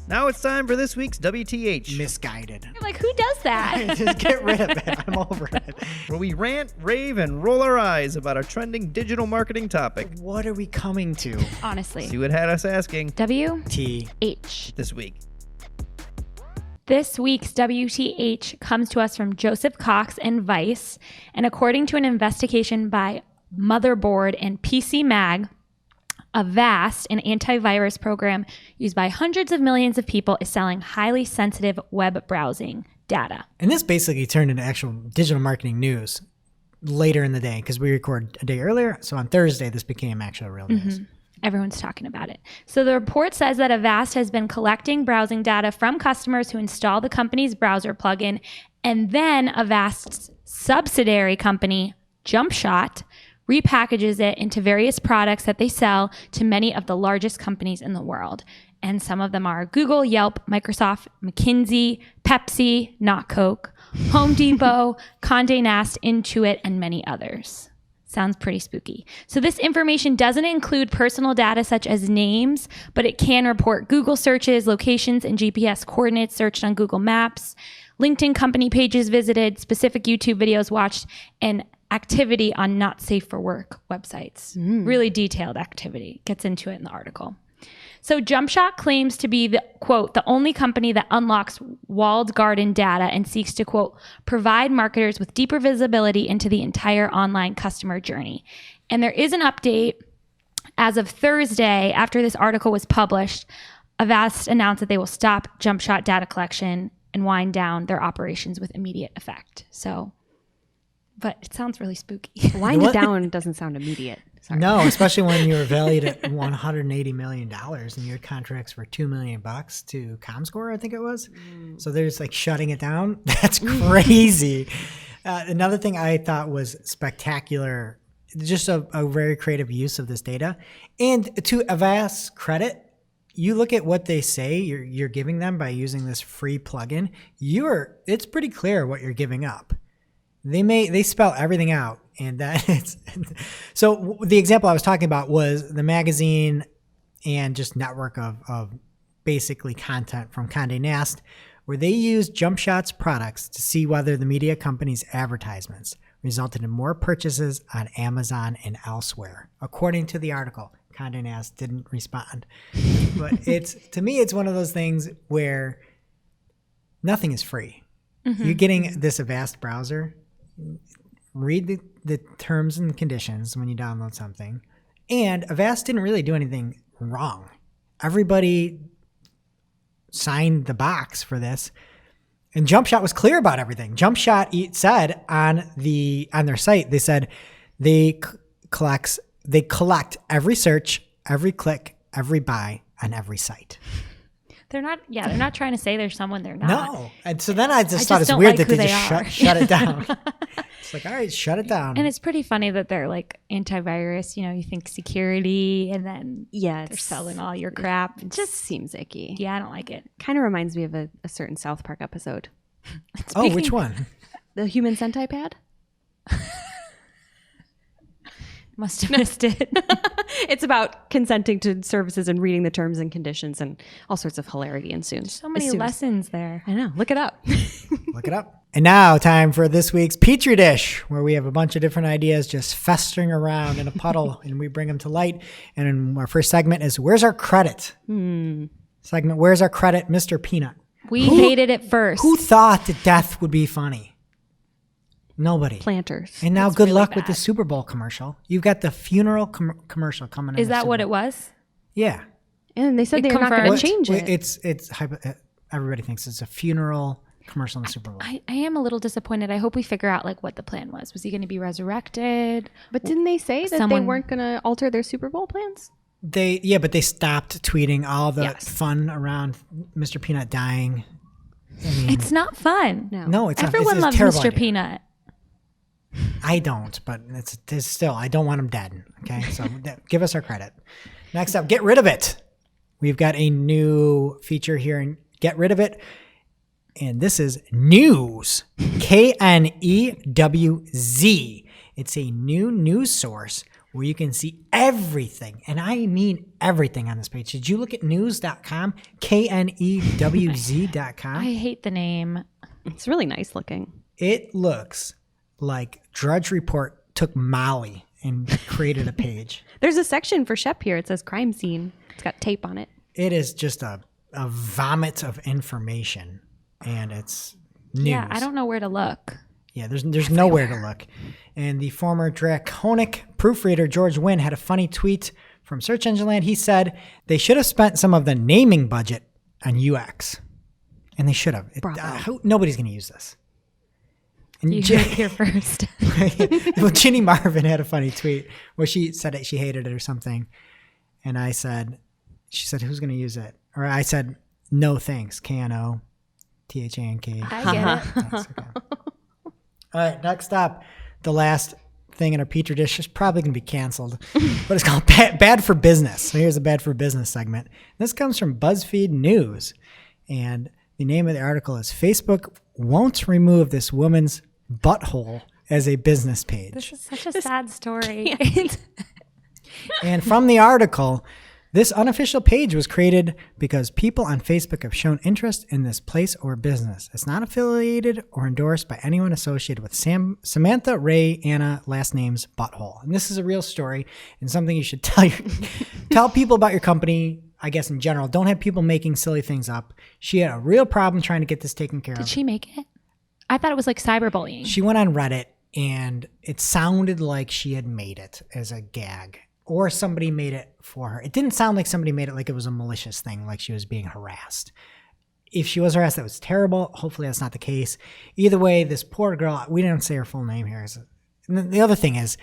Now it's time for this week's WTH. Misguided. I'm like, who does that? Just get rid of it. I'm over it. Where we rant, rave, and roll our eyes about a trending digital marketing topic. What are we coming to? Honestly. See what had us asking. WTH. This week. This week's WTH comes to us from Joseph Cox and Vice, and according to an investigation by Motherboard and PC Mag, Avast, an antivirus program used by hundreds of millions of people, is selling highly sensitive web browsing data. And this basically turned into actual digital marketing news later in the day because we record a day earlier. So on Thursday, this became actual real news. Mm-hmm. Everyone's talking about it. So the report says that Avast has been collecting browsing data from customers who install the company's browser plugin, and then Avast's subsidiary company, JumpShot, repackages it into various products that they sell to many of the largest companies in the world. And some of them are Google, Yelp, Microsoft, McKinsey, Pepsi, not Coke, Home Depot, Condé Nast, Intuit, and many others. Sounds pretty spooky. So this information doesn't include personal data such as names, but it can report Google searches, locations, and GPS coordinates searched on Google Maps, LinkedIn company pages visited, specific YouTube videos watched, and activity on not safe for work websites. Really detailed activity. Gets into it in the article. So JumpShot claims to be the, quote, the only company that unlocks walled garden data and seeks to, quote, provide marketers with deeper visibility into the entire online customer journey. And there is an update. As of Thursday, after this article was published, Avast announced that they will stop JumpShot data collection and wind down their operations with immediate effect. So, but it sounds really spooky. Wind it down doesn't sound immediate. Sorry. No, especially when you were valued at $180 million and your contracts were $2 million to ComScore, I think it was. So they're just like shutting it down. That's crazy. Another thing I thought was spectacular, just a very creative use of this data. And to Avast's credit, you look at what they say you're giving them by using this free plugin. It's pretty clear what you're giving up. They spell everything out, and that it's so. The example I was talking about was the magazine and just network of basically content from Condé Nast, where they used JumpShot's products to see whether the media company's advertisements resulted in more purchases on Amazon and elsewhere. According to the article, Condé Nast didn't respond. But to me, it's one of those things where nothing is free. Mm-hmm. You're getting this Avast browser. Read the terms and conditions when you download something. And Avast didn't really do anything wrong. Everybody signed the box for this. And JumpShot was clear about everything. JumpShot said on their site, they said they collect every search, every click, every buy on every site. They're not trying to say there's someone they're not. No. And so then I just thought it's weird that they just shut it down. It's like, all right, shut it down. And it's pretty funny that they're like antivirus, you think security, and then they're selling all your crap. It just seems icky. Yeah, I don't like it. Kind of reminds me of a certain South Park episode. Oh, which one? The human centipede? Must have missed it. It's about consenting to services and reading the terms and conditions, and all sorts of hilarity ensues. So many lessons there. I know. Look it up. Look it up. And now time for this week's Petri Dish, where we have a bunch of different ideas just festering around in a puddle and we bring them to light. And our first segment is Where's Our Credit? Segment, Where's Our Credit, Mr. Peanut? We hated it first. Who thought that death would be funny? Nobody. Planters. And now That's good really luck bad. with the Super Bowl commercial. You've got the funeral commercial coming in. Is that what it was? Yeah. And they said they're not going to confirmed. change it. It's everybody thinks it's a funeral commercial in the Super Bowl. I am a little disappointed. I hope we figure out what the plan was. Was he going to be resurrected? But didn't they say that they weren't going to alter their Super Bowl plans? But they stopped tweeting all the fun around Mr. Peanut dying. I mean, It's not fun. no, it's Everyone not. It's a loves terrible Mr. idea. Peanut. I don't, but it's still, I don't want him dead. Okay, so give us our credit. Next up, Get Rid of It. We've got a new feature here in Get Rid of It, and this is News. KNEWZ. It's a new news source where you can see everything, and I mean everything on this page. Did you look at news.com? KNEWZ.com? I hate the name. It's really nice looking. It looks like Drudge Report took Molly and created a page. There's a section for Shep here. It says crime scene. It's got tape on it. It is just a vomit of information, and it's news. Yeah, I don't know where to look. Yeah, there's nowhere to look. And the former draconic proofreader George Wynn had a funny tweet from Search Engine Land. He said they should have spent some of the naming budget on UX, and they should have. Nobody's going to use this. And You heard it here first. Well, Ginny Marvin had a funny tweet where she said she hated it or something. And she said, who's going to use it? Or I said, no thanks, KNOTHANK. I get it. Thanks, okay. All right, next up, the last thing in our Petri Dish is probably going to be canceled, but it's called Bad for Business. So here's a Bad for Business segment. This comes from BuzzFeed News. And the name of the article is Facebook Won't Remove This Woman's Butthole as a Business Page. This is such a sad story. And from the article, this unofficial page was created because people on Facebook have shown interest in this place or business. It's not affiliated or endorsed by anyone associated with Samantha Ray Anna, last name's Butthole. And this is a real story and something you should tell people about your company. I guess in general, don't have people making silly things up. She had a real problem trying to get this taken care of. Did she make it? I thought it was like cyberbullying. She went on Reddit and it sounded like she had made it as a gag or somebody made it for her. It didn't sound like somebody made it like it was a malicious thing, like she was being harassed. If she was harassed, that was terrible. Hopefully that's not the case. Either way, this poor girl, we didn't say her full name here. And the other thing is,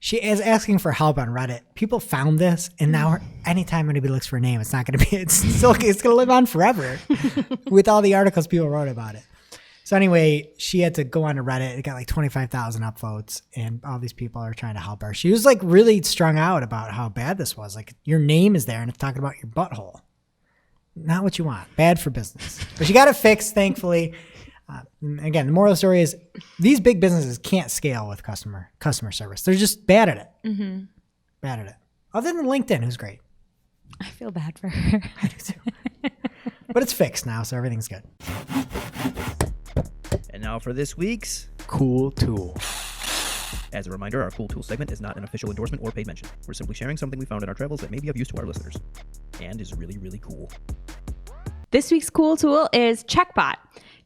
She is asking for help on Reddit. People found this, and now anytime anybody looks for a name, it's not going to be. It's going to live on forever with all the articles people wrote about it. So anyway, she had to go on to Reddit. It got like 25,000 upvotes, and all these people are trying to help her. She was like really strung out about how bad this was. Like, your name is there, and it's talking about your butthole. Not what you want. Bad for business. But she got it fixed, thankfully. Again, the moral of the story is these big businesses can't scale with customer service. They're just bad at it. Mm-hmm. Bad at it. Other than LinkedIn, who's great. I feel bad for her. I do too. But it's fixed now, so everything's good. And now for this week's Cool Tool. As a reminder, our Cool Tool segment is not an official endorsement or paid mention. We're simply sharing something we found in our travels that may be of use to our listeners and is really, really cool. This week's cool tool is Checkbot.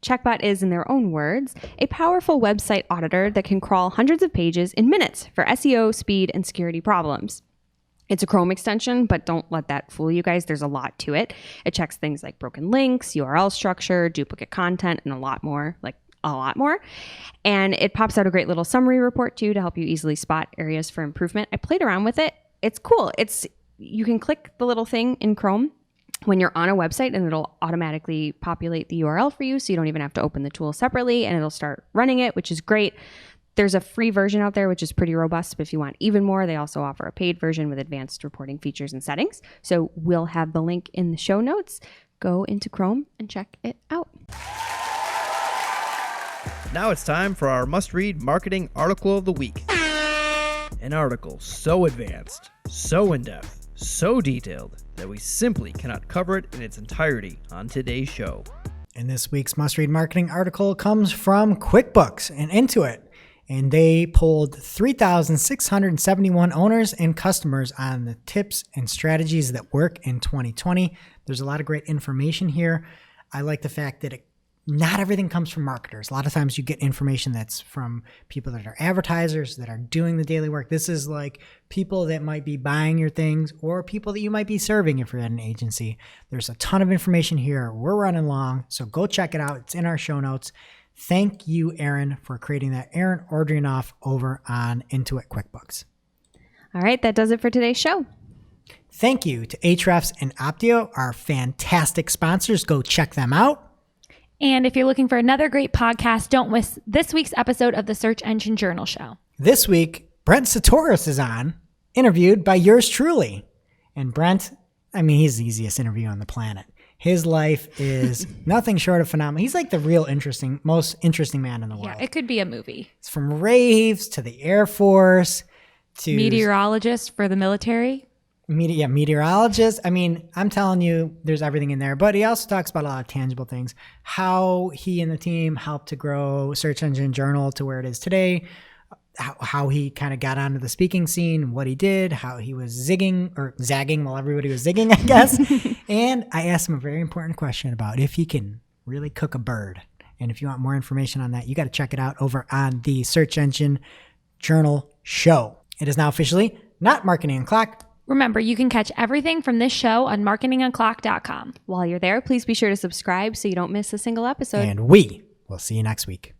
Checkbot is, in their own words, a powerful website auditor that can crawl hundreds of pages in minutes for SEO, speed, and security problems. It's a Chrome extension, but don't let that fool you guys. There's a lot to it. It checks things like broken links, URL structure, duplicate content, and a lot more. And it pops out a great little summary report too to help you easily spot areas for improvement. I played around with it. It's cool. You can click the little thing in Chrome when you're on a website, and it'll automatically populate the URL for you, so you don't even have to open the tool separately, and it'll start running it, which is great. There's a free version out there, which is pretty robust, but if you want even more, they also offer a paid version with advanced reporting features and settings. So we'll have the link in the show notes. Go into Chrome and check it out. Now it's time for our must-read marketing article of the week. An article so advanced, so in-depth, so detailed that we simply cannot cover it in its entirety on today's show. And this week's must-read marketing article comes from QuickBooks and Intuit. And they polled 3,671 owners and customers on the tips and strategies that work in 2020. There's a lot of great information here. I like the fact that not everything comes from marketers. A lot of times you get information that's from people that are advertisers, that are doing the daily work. This is like people that might be buying your things or people that you might be serving if you're at an agency. There's a ton of information here. We're running long, so go check it out. It's in our show notes. Thank you, Aaron, for creating that. Aaron Ordrionoff over on Intuit QuickBooks. All right, that does it for today's show. Thank you to Ahrefs and Optio, our fantastic sponsors. Go check them out. And if you're looking for another great podcast, don't miss this week's episode of the Search Engine Journal Show. This week, Brent Satoris is on, interviewed by yours truly. And Brent, he's the easiest interview on the planet. His life is nothing short of phenomenal. He's like the real most interesting man in the world. Yeah, it could be a movie. It's from raves to the Air Force to meteorologist for the military. Meteorologist. I'm telling you, there's everything in there. But he also talks about a lot of tangible things. How he and the team helped to grow Search Engine Journal to where it is today. How he kind of got onto the speaking scene, what he did, how he was zagging while everybody was zigging, I guess. And I asked him a very important question about if he can really cook a bird. And if you want more information on that, you got to check it out over on the Search Engine Journal Show. It is now officially not Marketing and Clock. Remember, you can catch everything from this show on marketingandclock.com. While you're there, please be sure to subscribe so you don't miss a single episode. And we will see you next week.